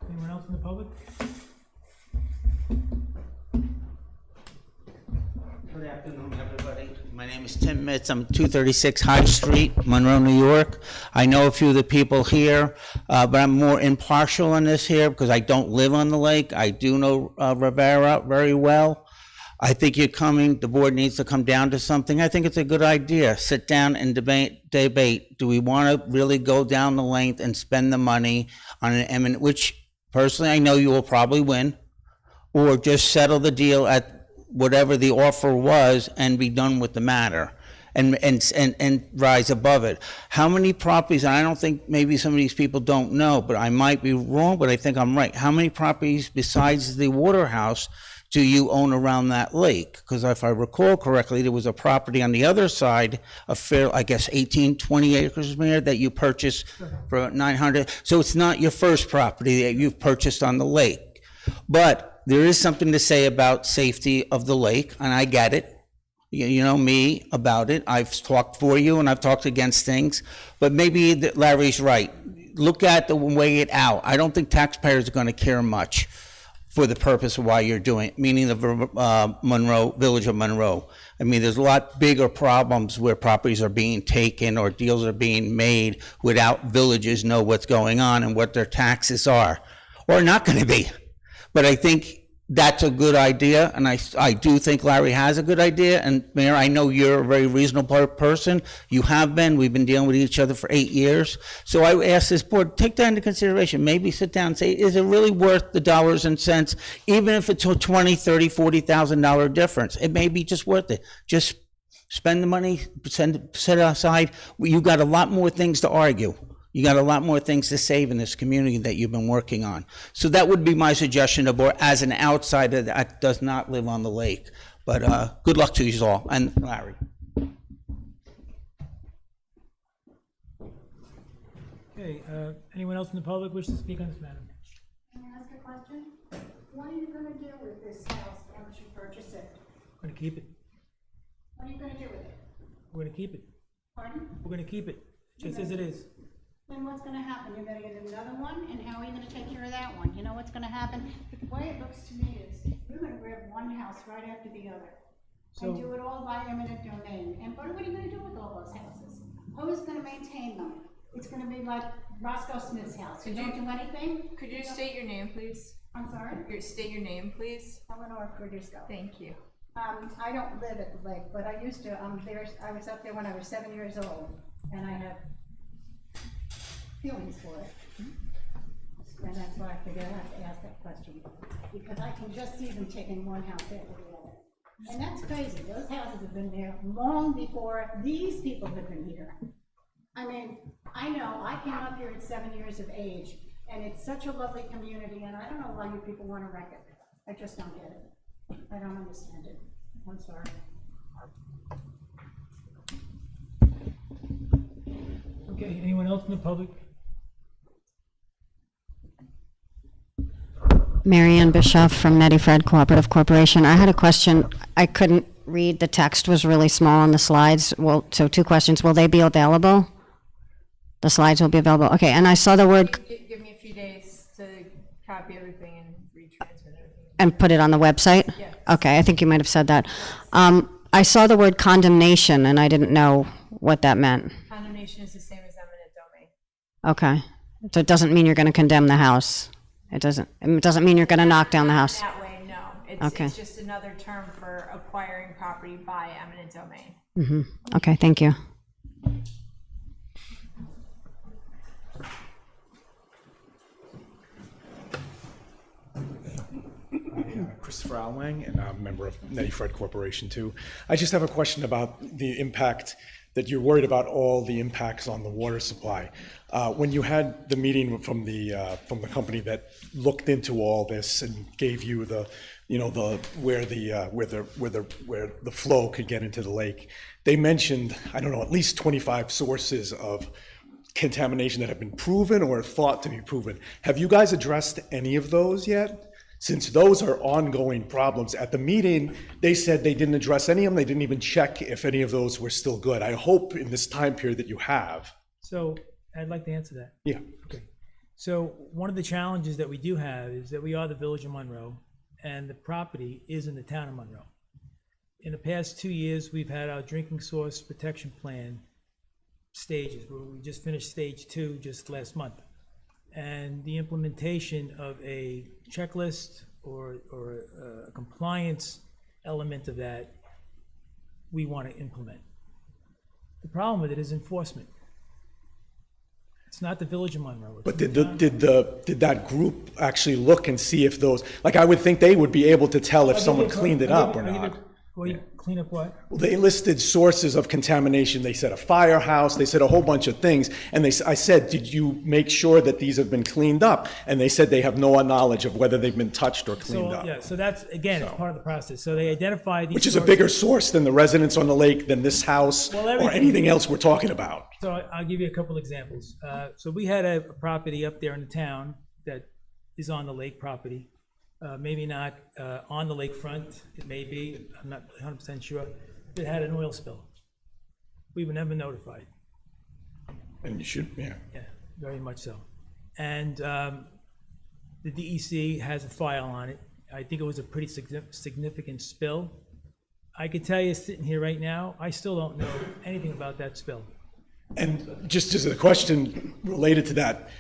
Anyone else in the public? Good afternoon, everybody. My name is Tim Mitz. I'm 236 High Street, Monroe, New York. I know a few of the people here, but I'm more impartial on this here because I don't live on the lake. I do know Rivera very well. I think the board needs to come down to something. I think it's a good idea. Sit down and debate. Do we want to really go down the length and spend the money on an eminent, which personally I know you will probably win, or just settle the deal at whatever the offer was and be done with the matter and rise above it. How many properties, and I don't think maybe some of these people don't know, but I might be wrong, but I think I'm right. How many properties besides the water house do you own around that lake? Because if I recall correctly, there was a property on the other side, a fair, I guess 18, 20 acres, Mayor, that you purchased for 900. So it's not your first property that you've purchased on the lake. But there is something to say about safety of the lake, and I get it. You know me about it. I've talked for you and I've talked against things, but maybe Larry's right. Look at weigh it out. I don't think taxpayers are going to care much for the purpose of why you're doing it, meaning the Monroe, Village of Monroe. I mean, there's a lot bigger problems where properties are being taken or deals are being made without villages know what's going on and what their taxes are, or not going to be. But I think that's a good idea, and I do think Larry has a good idea. And Mayor, I know you're a very reasonable person. You have been. We've been dealing with each other for 8 years. So I ask this board, take that into consideration. Maybe sit down and say, is it really worth the dollars and cents, even if it's a $20,000, $30,000, $40,000 difference? It may be just worth it. Just spend the money, set it aside. You've got a lot more things to argue. You got a lot more things to save in this community that you've been working on. So that would be my suggestion to board as an outsider that does not live on the lake. But good luck to you all, and Larry. Okay, anyone else in the public wish to speak on this matter? Can I ask a question? What are you gonna do with this house once you purchase it? We're gonna keep it. What are you gonna do with it? We're gonna keep it. Pardon? We're gonna keep it, just as it is. Then what's gonna happen? You're gonna get another one, and how are you gonna take care of that one? You know what's gonna happen? The way it looks to me is, you're gonna grab one house right after the other, and do it all by eminent domain. And what are you gonna do with all those houses? Who's gonna maintain them? It's gonna be like Roscoe Smith's house. You don't do anything? Could you state your name, please? I'm sorry? State your name, please. Eleanor Cordisco. Thank you. I don't live at the lake, but I used to. I was up there when I was 7 years old, and I have feelings for it. And that's why I figured I have to ask that question, because I can just see them taking one house after the other. And that's crazy. Those houses have been there long before these people have been here. I mean, I know, I came up here at 7 years of age, and it's such a lovely community, and I don't know why you people want to wreck it. I just don't get it. I don't understand it. I'm sorry. Okay, anyone else in the public? Marianne Bischoff from Nettie Fred Cooperative Corporation. I had a question. I couldn't read. The text was really small on the slides. Well, so 2 questions. Will they be available? The slides will be available. Okay, and I saw the word... Give me a few days to copy everything and retransmit everything. And put it on the website? Yes. Okay, I think you might have said that. I saw the word condemnation, and I didn't know what that meant. Condemnation is the same as eminent domain. Okay, so it doesn't mean you're going to condemn the house? It doesn't mean you're going to knock down the house? That way, no. Okay. It's just another term for acquiring property by eminent domain. Mm-hmm. Okay, thank you. Christopher Alwang, and I'm a member of Netty Fred Corporation too. I just have a question about the impact that you're worried about, all the impacts on the water supply. When you had the meeting from the company that looked into all this and gave you the, you know, where the flow could get into the lake, they mentioned, I don't know, at least 25 sources of contamination that have been proven or thought to be proven. Have you guys addressed any of those yet? Since those are ongoing problems. At the meeting, they said they didn't address any of them. They didn't even check if any of those were still good. I hope in this time period that you have. So I'd like to answer that. Yeah. Okay. So one of the challenges that we do have is that we are the Village of Monroe, and the property is in the town of Monroe. In the past 2 years, we've had our drinking source protection plan stages, where we just finished stage 2 just last month. And the implementation of a checklist or a compliance element of that, we want to implement. The problem with it is enforcement. It's not the Village of Monroe. But did that group actually look and see if those, like I would think they would be able to tell if someone cleaned it up or not. Well, you clean up what? Well, they listed sources of contamination. They said a firehouse. They said a whole bunch of things. And I said, did you make sure that these have been cleaned up? And they said they have no knowledge of whether they've been touched or cleaned up. Yeah, so that's, again, it's part of the process. So they identify these. Which is a bigger source than the residents on the lake, than this house, or anything else we're talking about. So I'll give you a couple examples. So we had a property up there in the town that is on the lake property. Maybe not on the lakefront, it may be, I'm not 100% sure. It had an oil spill. We were never notified. And you should, yeah. Yeah, very much so. And the DEC has a file on it. I think it was a pretty significant spill. I could tell you, sitting here right now, I still don't know anything about that spill. And just as a question related to that,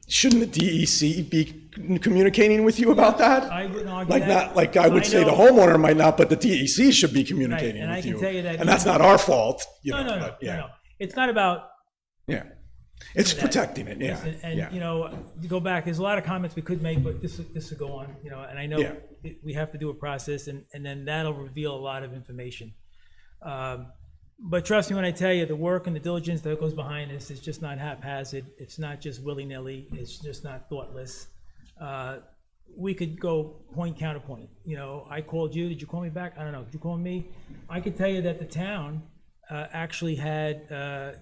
shouldn't the DEC be communicating with you about that? I wouldn't argue like that. Not like I would say the homeowner might not, but the DEC should be communicating and with I can you. tell you that. And that's not our fault. You know, No. but, yeah. No. It's not about. Yeah. It's protecting it. Yeah. Listen, and yeah. you know, to go back, there's a lot of comments we could make, but this will go on. You know, and I know Yeah. we have to do a process, and then that'll reveal a lot of information. But trust me when I tell you, the work and the diligence that goes behind this is just not haphazard. It's not just willy-nilly. It's just not thoughtless. We could go point counterpoint. You know, I called you. Did you call me back? I don't know. Did you call me? I could tell you that the town actually had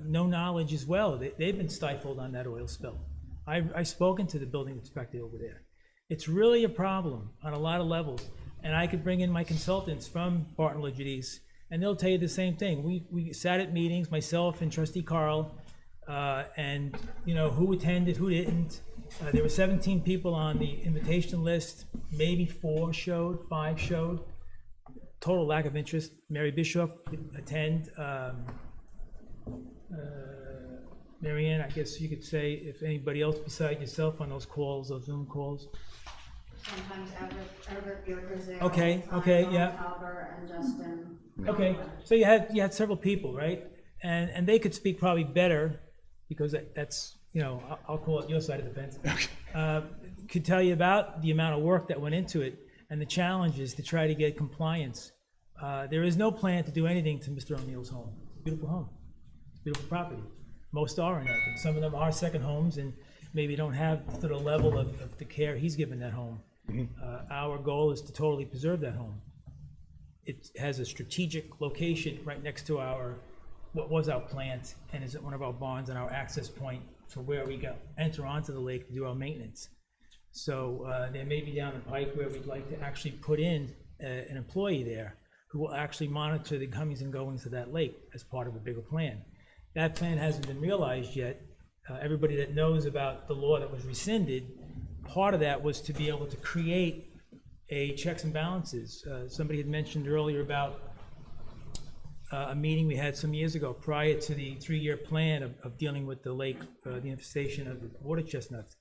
no knowledge as well. They've been stifled on that oil spill. I've spoken to the building inspector over there. It's really a problem on a lot of levels. And I could bring in my consultants from Barton Legidis, and they'll tell you the same thing. We sat at meetings, myself and Trustee Carl, and you know, who attended, who didn't. There were 17 people on the invitation list. Maybe 5 showed. Total lack of interest. Mary Bischoff didn't attend. Mary Ann, I guess you could say, if anybody else beside yourself on those calls, those Zoom calls. Sometimes Everett Bierker's there. Okay, yeah. Albert and Justin. Okay, so you had several people, right? And they could speak probably better, because that's, you know, I'll call it your side of the fence. Could tell you about the amount of work that went into it and the challenges to try to get compliance. There is no plan to do anything to Mr. O'Neill's home. It's a beautiful home. It's a beautiful property. Most are, and I think some of them are second homes and maybe don't have to the level of the care he's given that home. Our goal is to totally preserve that home. It has a strategic location right next to what was our plant, and is at one of our barns and our access point for where we enter onto the lake to do our maintenance. So there may be down the pike where we'd like to actually put in an employee there who will actually monitor the comings and goings of that lake as part of a bigger plan. That plan hasn't been realized yet. Everybody that knows about the law that was rescinded, part of that was to be able to create a checks and balances. Somebody had mentioned earlier about a meeting we had some years ago prior to the 3-year plan of dealing with the lake, the infestation of the water chestnuts.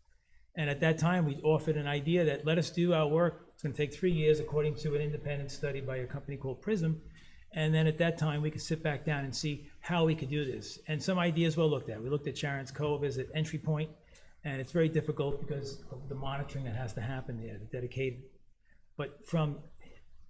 And at that time, we offered an idea that let us do our work. It's going to take 3 years according to an independent study by a company called Prism. And then at that time, we could sit back down and see how we could do this. And some ideas were looked at. We looked at Sharon's Cove as an entry point, and it's very difficult because of the monitoring that has to happen there, the dedicated. But from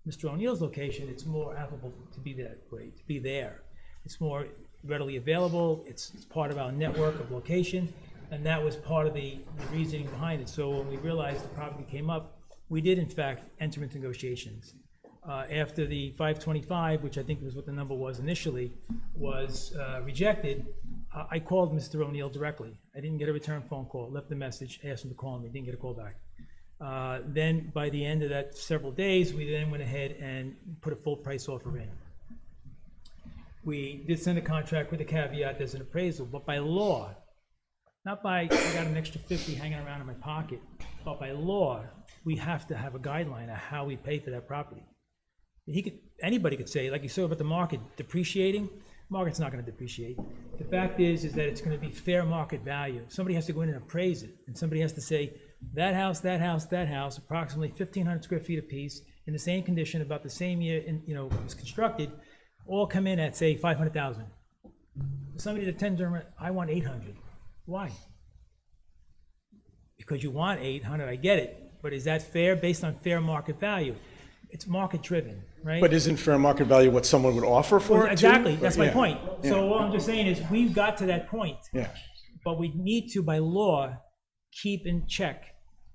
Mr. O'Neill's location, it's more affable to be that way, to be there. It's more readily available, it's part of our network of location, and that was part of the reasoning behind it. So when we realized the property came up, we did in fact enter into negotiations. After the 525, which I think was what the number was initially, was rejected, I called Mr. O'Neill directly. I didn't get a return phone call, left a message, asked him to call me, didn't get a call back. Then by the end of that several days, we then went ahead and put a full price offer in. We did send a contract with a caveat, there's an appraisal, but by law, not by, I got an extra 50 hanging around in my pocket, but by law, we have to have a guideline of how we pay for that property. Anybody could say, like you said about the market depreciating, market's not gonna depreciate. The fact is that it's gonna be fair market value. Somebody has to go in and appraise it, and somebody has to say, that house, that house, that house, approximately 1,500 square feet apiece, in the same condition, about the same year, it was constructed, all come in at, say, 500,000. Somebody that tender, I want 800. Why? Because you want 800, I get it, but is that fair based on fair market value? It's market driven, right? But isn't fair market value what someone would offer for it too? Exactly, that's my Yeah. point. Yeah. So what I'm just saying is, we've got to that point. Yeah. But we need to, by law, keep in check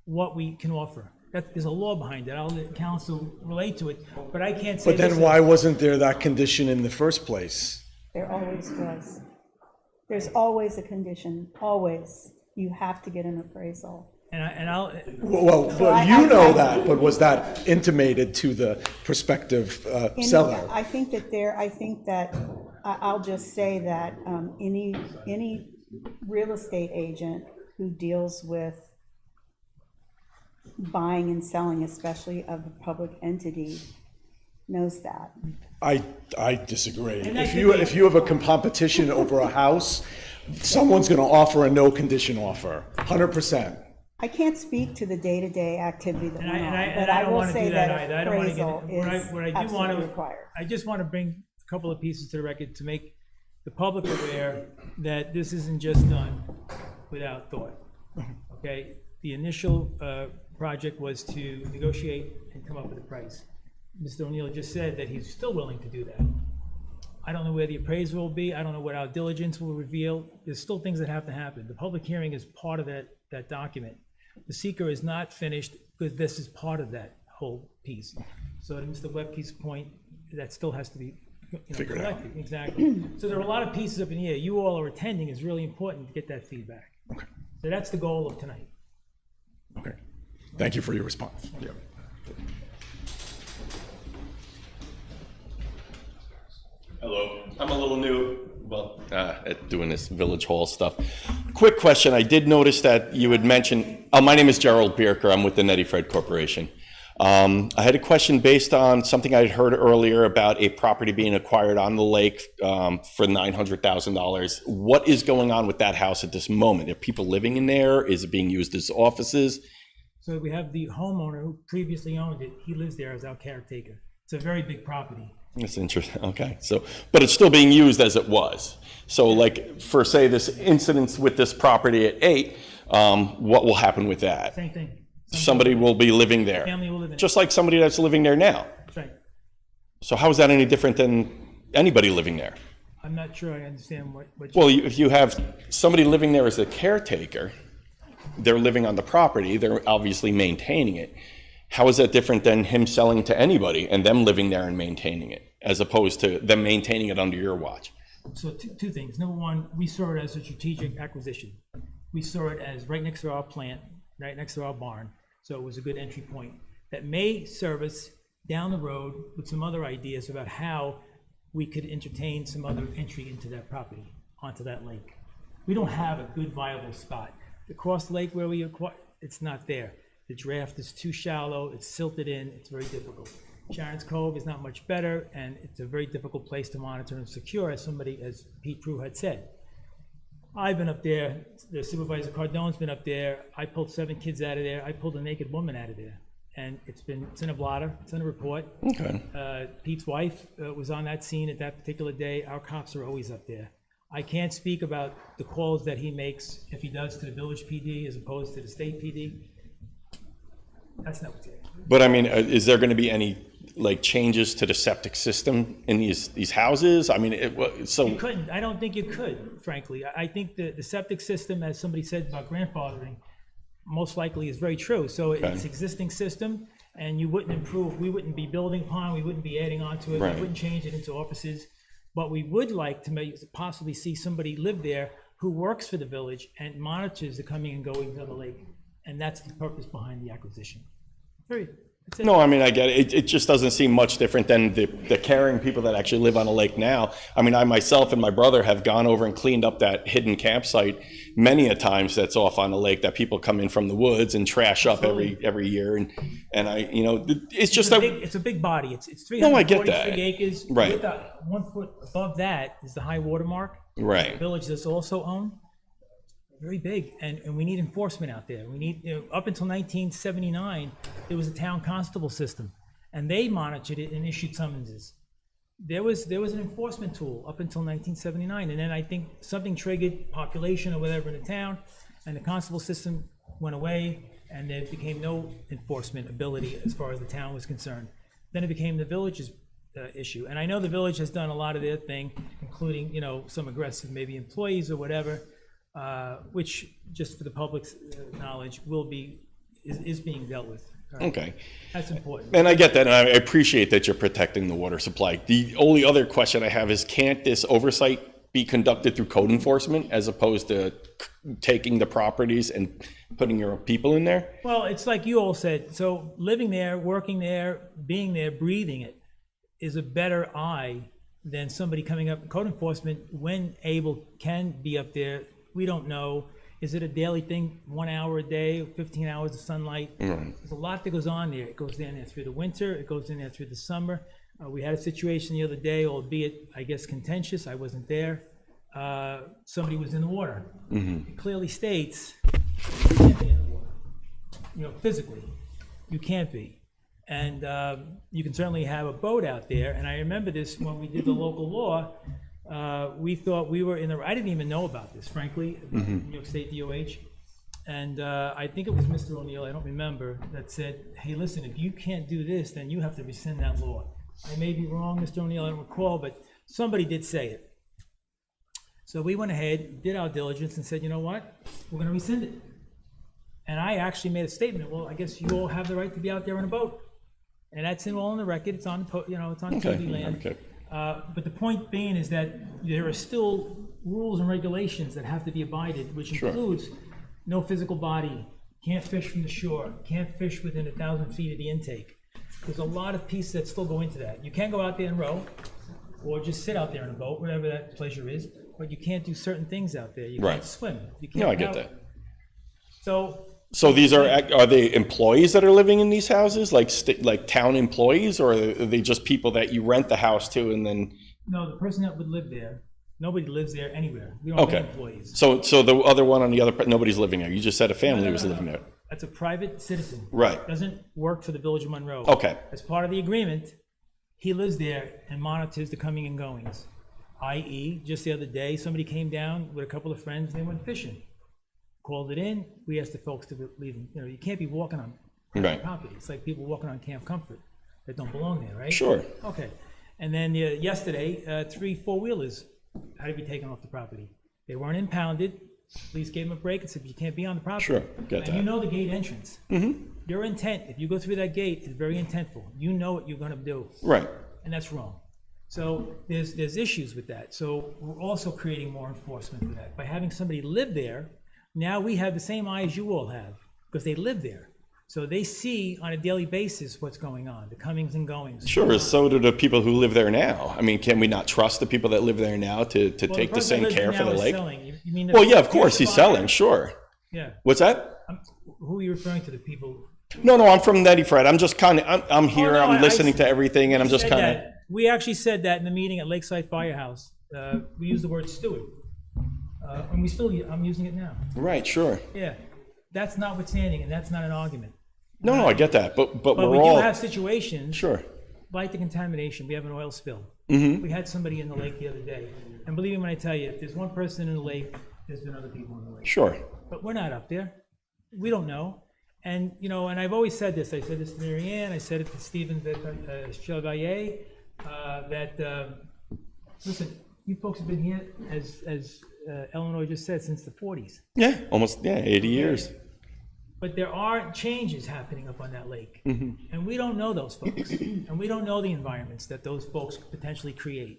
what we can offer. There's a law behind it. I'll let council relate to it, but I can't say. But then this why is- wasn't there that condition in the first place? There always was. There's always a condition, always. You have to get an appraisal. And I'll. Well, So but I- you know I- that, but was that intimated to the prospective seller? I think that I'll just say that any real estate agent who deals with buying and selling, especially of a public entity, knows that. I disagree. And that If you have a competition over a house, someone's gonna offer a no condition offer, 100%. I can't speak to the day-to-day activity that went on, And but I I don't will want to say do that that either. I don't want to get, appraisal what is I do want absolutely to, required. I just want to bring a couple of pieces to the record to make the public aware that this isn't just done without thought. Okay, the initial project was to negotiate and come up with a price. Mr. O'Neill just said that he's still willing to do that. I don't know where the appraisal will be. I don't know what our diligence will reveal. There's still things that have to happen. The public hearing is part of that document. The seeker is not finished because this is part of that whole piece. So to Mr. Webke's point, that still has to be Figured out. collected. Exactly. So there are a lot of pieces up in the air. You all are attending is really important to get that feedback. Okay. So that's the goal of tonight. Okay. Thank you for your response. Yeah. Hello, I'm a little new, at doing this Village Hall stuff. Quick question, I did notice that you had mentioned, my name is Gerald Bierker, I'm with the Nettie Fred Corporation. I had a question based on something I had heard earlier about a property being acquired on the lake for $900,000. What is going on with that house at this moment? Are people living in there? Is it being used as offices? So we have the homeowner who previously owned it. He lives there as our caretaker. It's a very big property. That's interesting. Okay, so, but it's still being used as it was. So like for say this incident with this property at 8, what will happen with that? Same thing. Somebody will be living there. Family will live in it. Just like somebody that's living there now. That's right. So how is that any different than anybody living there? I'm not sure I understand what. Well, if you have somebody living there as a caretaker, they're living on the property, they're obviously maintaining it. How is that different than him selling to anybody and them living there and maintaining it, as opposed to them maintaining it under your watch? So two things. Number one, we saw it as a strategic acquisition. We saw it as right next to our plant, right next to our barn. So it was a good entry point that may serve us down the road with some other ideas about how we could entertain some other entry into that property, onto that lake. We don't have a good viable spot. The cross lake where we acquired, it's not there. The draft is too shallow, it's silted in, it's very difficult. Sharon's Cove is not much better, and it's a very difficult place to monitor and secure, as Pete Prue had said. I've been up there, the Supervisor Cardone's been up there, I pulled 7 kids out of there, I pulled a naked woman out of there. And it's in a blotter, it's in a report. Okay. Pete's wife was on that scene at that particular day. Our cops are always up there. I can't speak about the calls that he makes, if he does, to the village PD as opposed to the state PD. That's not what's there. But I mean, is there going to be any like changes to the septic system in these houses? I mean, You couldn't, I don't think you could, frankly. I think the septic system, as somebody said about grandfathering, most likely is very true. So it's existing system, and you wouldn't improve, we wouldn't be building upon, we wouldn't be adding on to it, Right. we wouldn't change it into offices. But we would like to possibly see somebody live there who works for the village and monitors the coming and going of the lake. And that's the purpose behind the acquisition. Period. That's it. No, I mean, I get it. It just doesn't seem much different than the caring people that actually live on a lake now. I mean, I myself and my brother have gone over and cleaned up that hidden campsite many a times that's off on the lake that people come in from the woods and trash up every year. And I, you know, it's just it's a big body. It's No, I get 343 that. acres. Right. With 1 foot above that is the high water mark. Right. The village does also own. Very big, and we need enforcement out there. We need, up until 1979, there was a town constable system, and they monitored it and issued summonses. There was an enforcement tool up until 1979, and then I think something triggered population or whatever in the town, and the constable system went away, and there became no enforcement ability as far as the town was concerned. Then it became the village's issue, and I know the village has done a lot of their thing, including, some aggressive maybe employees or whatever, which, just for the public's knowledge, is being dealt with. Right? Okay. That's important. And I get that, and I appreciate that you're protecting the water supply. The only other question I have is, can't this oversight be conducted through code enforcement as opposed to taking the properties and putting your people in there? Well, it's like you all said, so living there, working there, being there, breathing it is a better eye than somebody coming up. Code enforcement, when able, can be up there. We don't know. Is it a daily thing, 1 hour a day, 15 hours of sunlight? Right. There's a lot that goes on there. It goes in there through the winter, it goes in there through the summer. We had a situation the other day, albeit, I guess, contentious. I wasn't there. Somebody was in the water. It clearly states you can't be in the water. Physically, you can't be. And you can certainly have a boat out there. And I remember this when we did the local law. We thought we were I didn't even know about this, frankly, New York State DOH. And I think it was Mr. O'Neill, I don't remember, that said, hey, listen, if you can't do this, then you have to rescind that law. I may be wrong, Mr. O'Neill, I don't recall, but somebody did say it. So we went ahead, did our diligence, and said, you know what? We're going to rescind it. And I actually made a statement, well, I guess you all have the right to be out there on a boat. And that's all in the record. It's on, it's on TV land. Okay. But the point being is that there are still rules and regulations that have to be abided, which includes no physical body, can't fish from the shore, can't fish within 1,000 feet of the intake. There's a lot of pieces that still go into that. You can't go out there and row, or just sit out there in a boat, whatever that pleasure is, but you can't do certain things out there. You can't swim. You can't No, I get paddle. that. So these are they employees that are living in these houses, like town employees, or are they just people that you rent the house to and then? No, the person that would live there, nobody lives there anywhere. We don't have employees. So the other one on the other, nobody's living there. You just said a family was living there. That's a private citizen. Right. Doesn't work for the Village of Monroe. Okay. As part of the agreement, he lives there and monitors the coming and goings. I.e., just the other day, somebody came down with a couple of friends and they went fishing. Called it in, we asked the folks to leave them. You can't be walking on property. It's like people walking on Camp Comfort that don't belong there, right? Sure. Okay. And then yesterday, 3 4-wheelers had to be taken off the property. They weren't impounded. Police gave them a break and said, you can't be on the property. Sure, get And that. you know the gate entrance. Your intent, if you go through that gate, is very intentful. You know what you're going to do. Right. And that's wrong. So there's issues with that. So we're also creating more enforcement for that. By having somebody live there, now we have the same eyes you all have, because they live there. So they see on a daily basis what's going on, the comings and goings. Sure, so do the people who live there now. I mean, can we not trust the people that live there now to take the same care for the lake? You mean Well, yeah, of course, he's selling, sure. Yeah. What's that? Who are you referring to, the people? No, I'm from Nettie Fred. I'm just kind of, I'm here, no, I'm listening to everything, and I'm just said kind of. that. We actually said that in the meeting at Lakeside Firehouse. We used the word steward. And I'm using it now. Right, sure. Yeah. That's notwithstanding, and that's not an argument. No, I get that, but But we're we all. do have situations. Sure. Like the contamination. We have an oil spill. Mm-hmm. We had somebody in the lake the other day. And believe me when I tell you, if there's one person in the lake, there's been other people in the lake. Sure. But we're not up there. We don't know. And, you know, and I've always said this, I said this to Mary Ann, I said it to Stephen Chevalier, listen, you folks have been here, as Eleanor just said, since the 40s. Yeah, almost, 80 years. But there are changes happening up on that lake. And we don't know those folks. And we don't know the environments that those folks potentially create.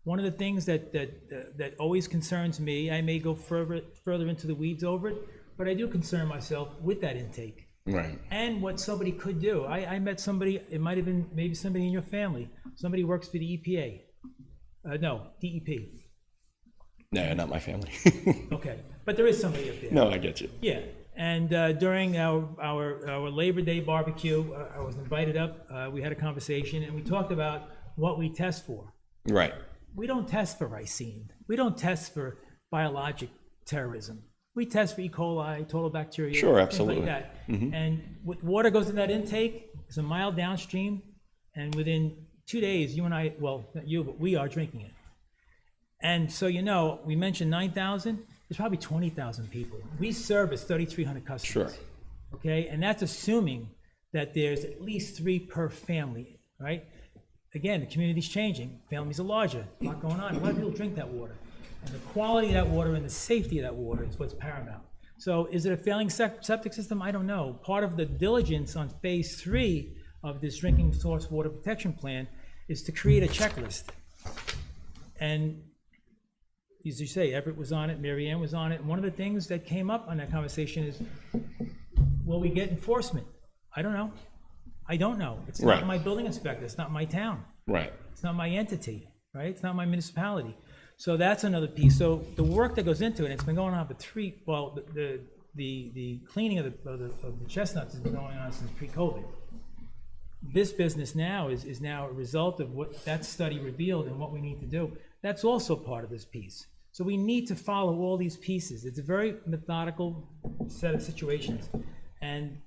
One of the things that always concerns me, I may go further into the weeds over it, but I do concern myself with that intake. Right. And what somebody could do. I met somebody, it might have been maybe somebody in your family, somebody who works for the EPA. No, DEP. No, not my family. Okay, but there is somebody up there. No, I get you. Yeah, and during our Labor Day barbecue, I was invited up, we had a conversation, and we talked about what we test for. Right. We don't test for ricin. We don't test for biologic terrorism. We test for E. coli, total bacteria, Sure, things absolutely. like that. And what water goes in that intake is a mile downstream, and within 2 days, you and I, well, not you, but we are drinking it. And so, you know, we mentioned 9,000, there's probably 20,000 people. We service 3,300 customers. Sure. Okay, and that's assuming that there's at least 3 per family, right? Again, the community's changing, families are larger, a lot going on, a lot of people drink that water. And the quality of that water and the safety of that water is what's paramount. So is it a failing septic system? I don't know. Part of the diligence on phase 3 of this drinking source water protection plan is to create a checklist. And as you say, Everett was on it, Mary Ann was on it, and one of the things that came up on that conversation is, will we get enforcement? I don't know. I don't know. It's not Right. my building inspector, it's not my town. Right. It's not my entity, right? It's not my municipality. So that's another piece. So the work that goes into it, it's been going on for the cleaning of the chestnuts has been going on since pre-COVID. This business now is now a result of what that study revealed and what we need to do. That's also part of this piece. So we need to follow all these pieces. It's a very methodical set of situations. And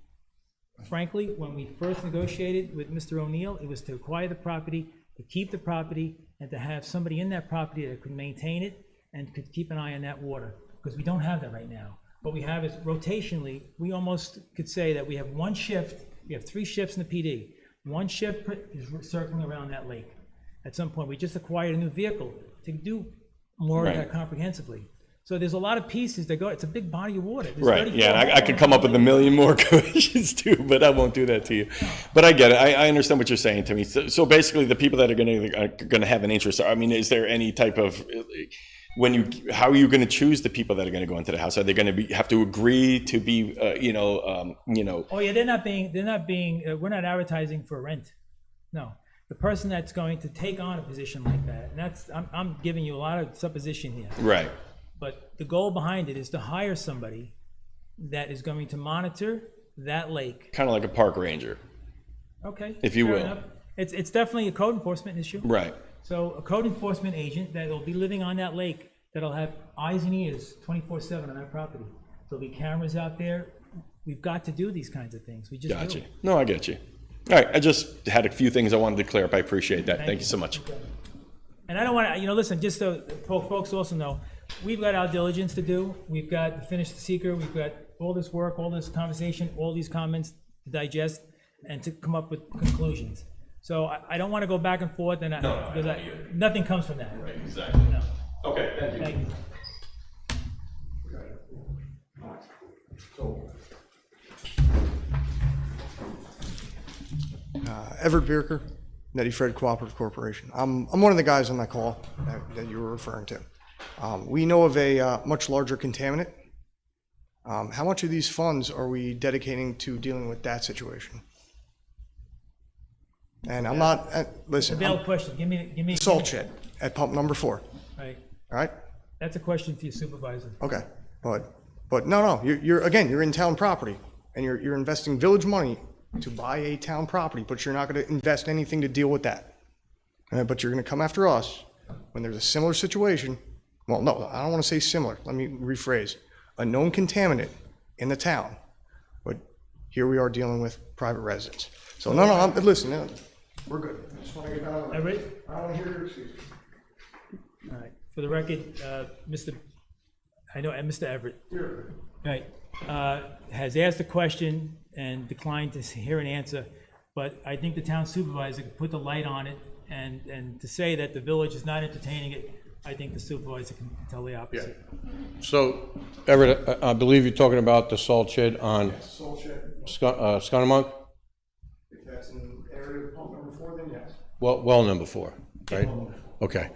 frankly, when we first negotiated with Mr. O'Neill, it was to acquire the property, to keep the property, and to have somebody in that property that could maintain it and could keep an eye on that water, because we don't have that right now. What we have is rotationally, we almost could say that we have one shift, we have 3 shifts in the PD. One shift is circling around that lake. At some point, we just acquired a new vehicle to do more of that comprehensively. So there's a lot of pieces that go, it's a big body of water. There's Right, 34 yeah, and I could come up with a million more questions too, but I won't do that to you. But I get it, I understand what you're saying to me. So basically, the people that are gonna have an interest, I mean, is there any type of, how are you gonna choose the people that are gonna go into the house? Are they gonna have to agree to be, Oh yeah, we're not advertising for rent. No, the person that's going to take on a position like that, and that's, I'm giving you a lot of supposition here. Right. But the goal behind it is to hire somebody that is going to monitor that lake. Kind of like a park ranger. Okay. If you fair will. enough. It's definitely a code enforcement issue. Right. So a code enforcement agent that will be living on that lake, that'll have eyes and ears 24/7 on that property. There'll be cameras out there. We've got to do these kinds of things. We just do. Gotcha. No, I get you. All right, I just had a few things I wanted to clear up. I appreciate that. Thank you so much. And I don't want to, listen, just so folks also know, we've got our diligence to do. We've got to finish the seeker. We've got all this work, all this conversation, all these comments to digest and to come up with conclusions. So I don't want to go back and forth, and nothing comes from that. Right, exactly. No. Okay, thank you. Thank you. Everett Bierker, Nettie Fred Cooperative Corporation. I'm one of the guys on that call that you were referring to. We know of a much larger contaminant. How much of these funds are we dedicating to dealing with that situation? And I'm not, listen. It's a valid question. Give me. Salt shed at pump number 4. Right. All right? That's a question for your supervisor. Okay. But no, you're in town property and you're investing village money to buy a town property, but you're not going to invest anything to deal with that. But you're going to come after us when there's a similar situation. Well, no, I don't want to say similar. Let me rephrase. A known contaminant in the town, but here we are dealing with private residents. So listen, we're good. I just want to get that out. Everett? I don't want to hear your excuses. All right. For the record, Mr. Everett, right, has asked a question, and declined to hear an answer. But I think the town supervisor could put the light on it, and to say that the village is not entertaining it, I think the supervisor can tell the opposite. So, Everett, I believe you're talking about the salt shed on Salt shed, Scunnamunk? if that's in area of pump number 4, then yes. Well number 4, right? Okay.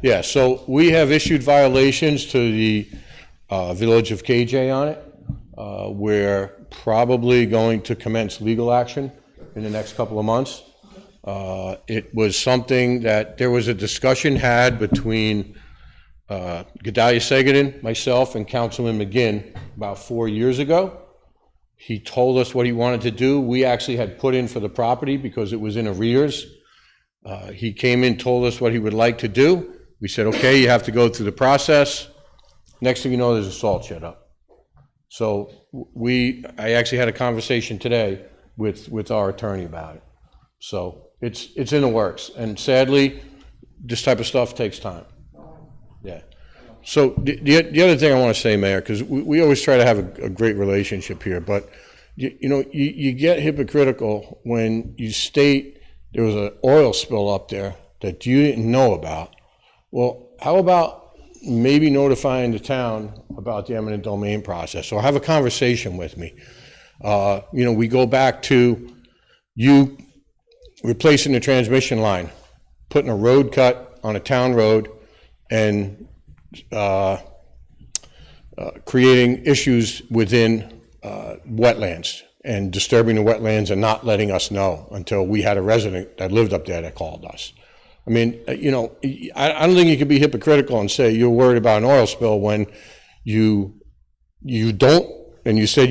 Yeah, so we have issued violations to the Village of KJ on it. We're probably going to commence legal action in the next couple of months. It was something that there was a discussion had between Gedalia Segadin, myself, and Councilman McGinn about 4 years ago. He told us what he wanted to do. We actually had put in for the property because it was in arrears. He came in, told us what he would like to do. We said, okay, you have to go through the process. Next thing you know, there's a salt shed up. So I actually had a conversation today with our attorney about it. So it's in the works. And sadly, this type of stuff takes time. Yeah. So the other thing I want to say, Mayor, because we always try to have a great relationship here, but you get hypocritical when you state there was an oil spill up there that you didn't know about. Well, how about maybe notifying the town about the eminent domain process, or have a conversation with me? We go back to you replacing the transmission line, putting a road cut on a town road, and creating issues within wetlands and disturbing the wetlands and not letting us know until we had a resident that lived up there that called us. I mean, I don't think you could be hypocritical and say you're worried about an oil spill when you don't, and you said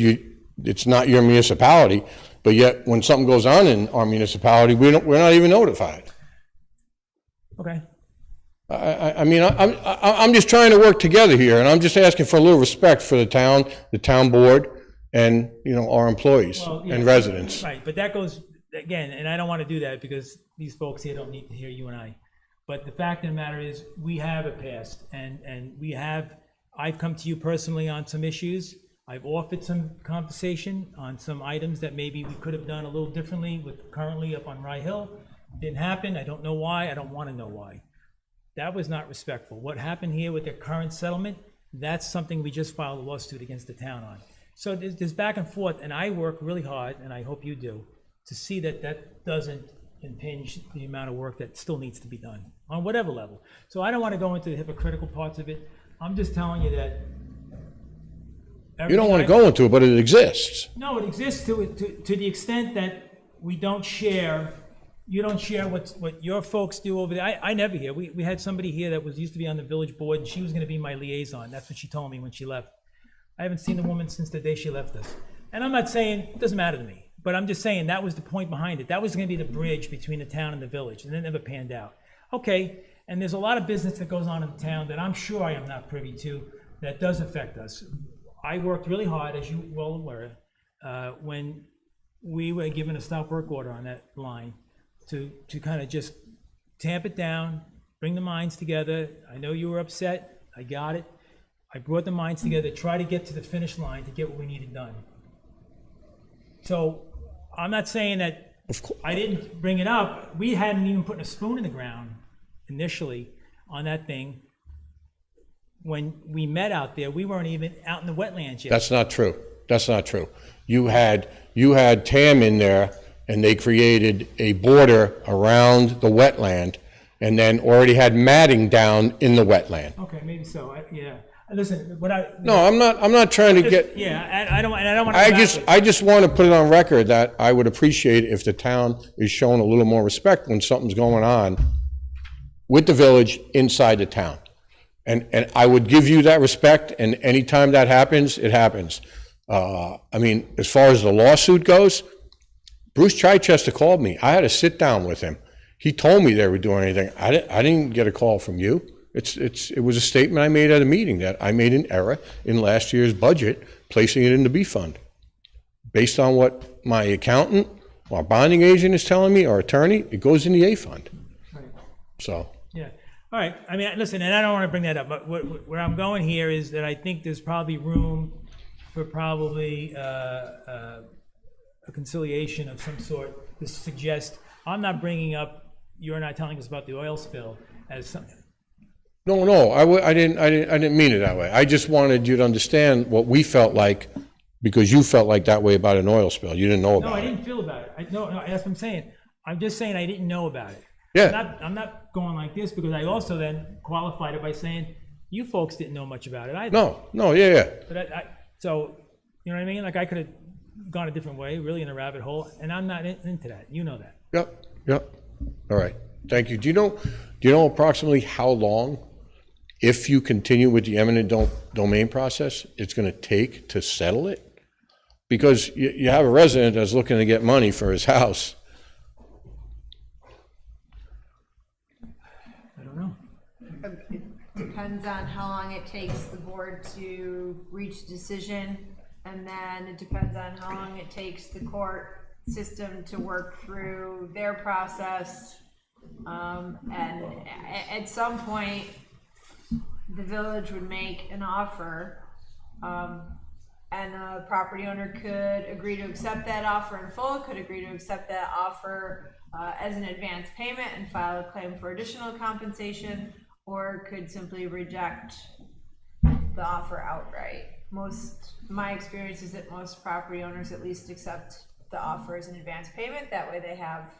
it's not your municipality, but yet when something goes on in our municipality, we're not even notified. Okay. I'm just trying to work together here, and I'm just asking for a little respect for the town board, and our employees and residents. Right, but that goes, again, and I don't want to do that because these folks here don't need to hear you and I. But the fact of the matter is, we have a past, and I've come to you personally on some issues. I've offered some conversation on some items that maybe we could have done a little differently with currently up on Rye Hill. Didn't happen. I don't know why. I don't want to know why. That was not respectful. What happened here with the current settlement, that's something we just filed a lawsuit against the town on. So there's back and forth, and I work really hard, and I hope you do, to see that that doesn't impinge the amount of work that still needs to be done on whatever level. So I don't want to go into the hypocritical parts of it. I'm just telling you that. You don't want to go into it, but it exists. No, it exists to the extent that we don't share. You don't share what your folks do over there. I never hear. We had somebody here that used to be on the village board, and she was going to be my liaison. That's what she told me when she left. I haven't seen the woman since the day she left us. And I'm not saying, it doesn't matter to me, but I'm just saying that was the point behind it. That was going to be the bridge between the town and the village, and it never panned out. Okay, and there's a lot of business that goes on in the town that I'm sure I am not privy to that does affect us. I worked really hard, as you well aware, when we were given a stop work order on that line to kind of just tamp it down, bring the minds together. I know you were upset. I got it. I brought the minds together, try to get to the finish line to get what we needed done. So I'm not saying that I didn't bring it up. We hadn't even put a spoon in the ground initially on that thing. When we met out there, we weren't even out in the wetlands yet. That's not true. That's not true. You had TAM in there, and they created a border around the wetland, and then already had matting down in the wetland. Okay, maybe so. Yeah. Listen, what I no, I'm not trying to get. Yeah, I don't want. I just want to put it on record that I would appreciate if the town is showing a little more respect when something's going on with the village inside the town. And I would give you that respect, and anytime that happens, it happens. I mean, as far as the lawsuit goes, Bruce Chichester called me. I had to sit down with him. He told me they were doing anything. I didn't get a call from you. It was a statement I made at a meeting that I made an error in last year's budget, placing it in the B fund. Based on what my accountant, our bonding agent is telling me, our attorney, it goes in the A fund. Right. So. Yeah. All right. I mean, listen, and I don't want to bring that up, but where I'm going here is that I think there's probably room for probably a conciliation of some sort to suggest, I'm not bringing up, you're not telling us about the oil spill as something. No, I didn't mean it that way. I just wanted you to understand what we felt like, because you felt like that way about an oil spill. You didn't know No, about I it. didn't feel about it. No, that's what I'm saying. I'm just saying I didn't know about it. Yeah. I'm not going like this because I also then qualified it by saying, you folks didn't know much about it either. No, yeah. But so, you know what I mean? Like I could have gone a different way, really in a rabbit hole, and I'm not into that. You know that. Yep. All right, thank you. Do you know approximately how long, if you continue with the eminent domain process, it's gonna take to settle it? Because you have a resident that's looking to get money for his house. I don't know. It depends on how long it takes the board to reach a decision, and then it depends on how long it takes the court system to work through their process. And at some point, the village would make an offer, and the property owner could agree to accept that offer in full, could agree to accept that offer as an advance payment and file a claim for additional compensation, or could simply reject the offer outright. My experience is that most property owners at least accept the offer as an advance payment. That way they have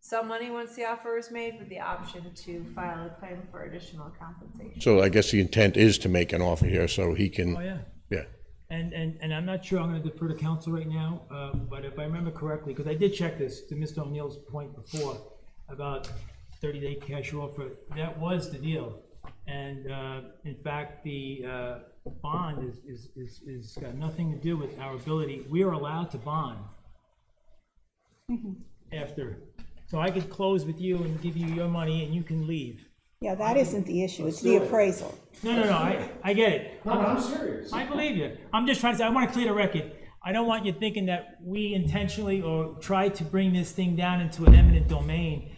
some money once the offer is made, with the option to file a claim for additional compensation. So I guess the intent is to make an offer here so he can. Oh, yeah. Yeah. And I'm not sure, I'm gonna defer to council right now, but if I remember correctly, because I did check this, to Mr. O'Neill's point before, about 30-day cash offer, that was the deal. And in fact, the bond is got nothing to do with our ability, we are allowed to bond after. So I could close with you and give you your money and you can leave. Yeah, that isn't the issue, it's the appraisal. No, I get it. No, I'm serious. I believe you. I'm just trying to say, I want to clear the record. I don't want you thinking that we intentionally or tried to bring this thing down into an eminent domain.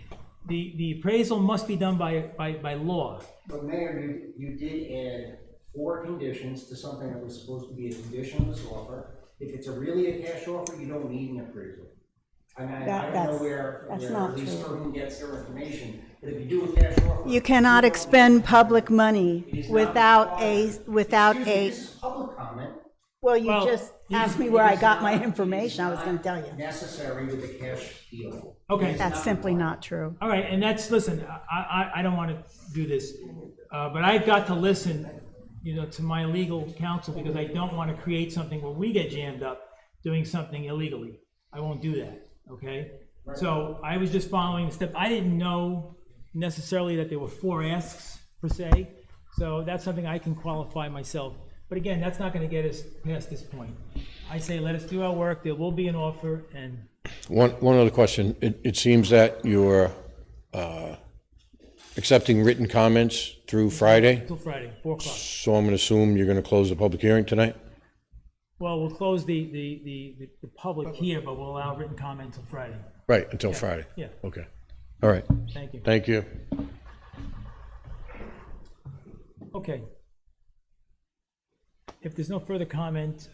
The appraisal must be done by law. But Mayor, you did add 4 conditions to something that was supposed to be a condition of this offer. If it's really a cash offer, you don't need an appraisal. I mean, I don't know where not at least true. Irving gets their information, but if you do a cash offer. You cannot expend public money without Excuse me, this is public comment. Well, you just asked me where I got my information, I was gonna tell you. Necessary with the cash deal. Okay. That's simply not true. All right, and that's, listen, I don't want to do this, but I've got to listen, to my legal counsel, because I don't want to create something where we get jammed up doing something illegally. I won't do that, okay? So I was just following the step. I didn't know necessarily that there were 4 asks per se, so that's something I can qualify myself. But again, that's not going to get us past this point. I say let us do our work, there will be an offer, and One other question. It seems that you're accepting written comments through Friday, until Friday, 4 o'clock. so I'm gonna assume you're gonna close the public hearing tonight? Well, we'll close the public here, but we'll allow written comment until Friday. Right, until Friday? Yeah. Okay. All right. Thank you. Thank you. Okay. If there's no further comment,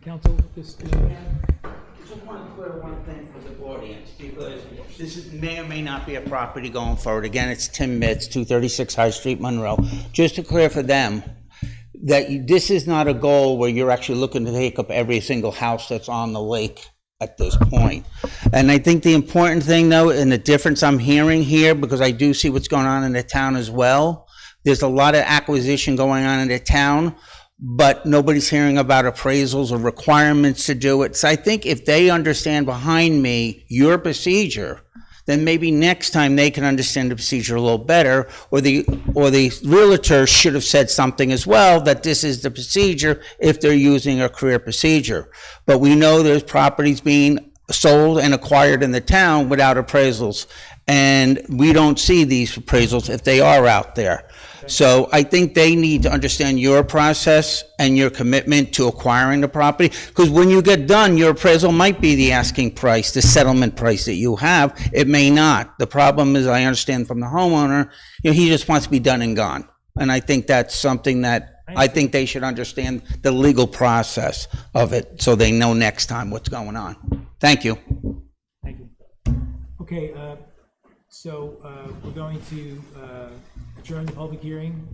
council, just, I just want to clear one thing for the audience, because may or may not be a property going forward. Again, it's Tim Mitz, 236 High Street, Monroe. Just to clear for them, that this is not a goal where you're actually looking to take up every single house that's on the lake at this point. And I think the important thing, though, and the difference I'm hearing here, because I do see what's going on in the town as well, there's a lot of acquisition going on in the town, but nobody's hearing about appraisals or requirements to do it. So I think if they understand behind me your procedure, then maybe next time they can understand the procedure a little better, or the realtor should have said something as well, that this is the procedure if they're using a career procedure. But we know there's properties being sold and acquired in the town without appraisals, and we don't see these appraisals if they are out there. So I think they need to understand your process and your commitment to acquiring the property, because when you get done, your appraisal might be the asking price, the settlement price that you have. It may not. The problem is, I understand from the homeowner, he just wants to be done and gone. And I think that's something that I think they should understand the legal process of it, so they know next time what's going on. Thank you. Thank you. Okay, so we're going to adjourn the public hearing,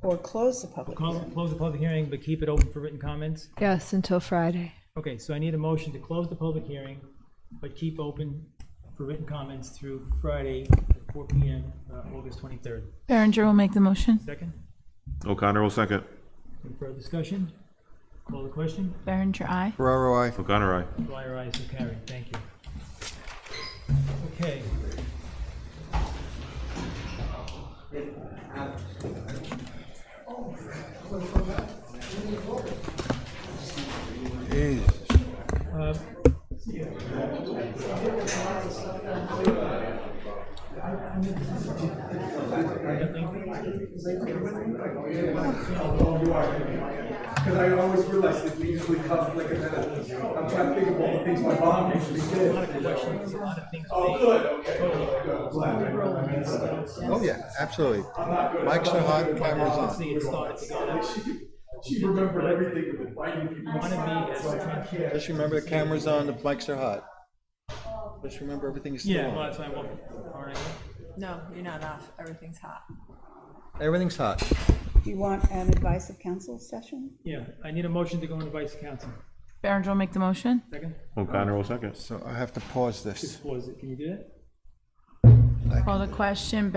Or close the public hearing. close the public hearing, but keep it open for written comments. Yes, until Friday. Okay, so I need a motion to close the public hearing, but keep open for written comments through Friday at 4 PM, August 23rd. Berenger will make the motion. Second, O'Connor will second. any further discussion? Call the question. Berenger, aye. Ferraro, I. O'Connor, aye. Dwyer, aye, so carried. Thank you. Okay. Because I always realize that we usually come like a minute. I'm trying to think of all the things my mom usually did. Oh, good, okay. Good, glad. Oh, yeah, absolutely. Mics are hot, cameras on. She remembered everything with inviting people. Just remember the camera's on, the mics are hot. Just remember everything is still Yeah, well, on. that's why I want. All right. No, you're not off. Everything's hot. Everything's hot. Do you want an advice of council session? Yeah, I need a motion to go into vice council. Berenger will make the motion. Second? O'Connor will second. So I have to pause this. Just pause it. Can you do that? Call the question.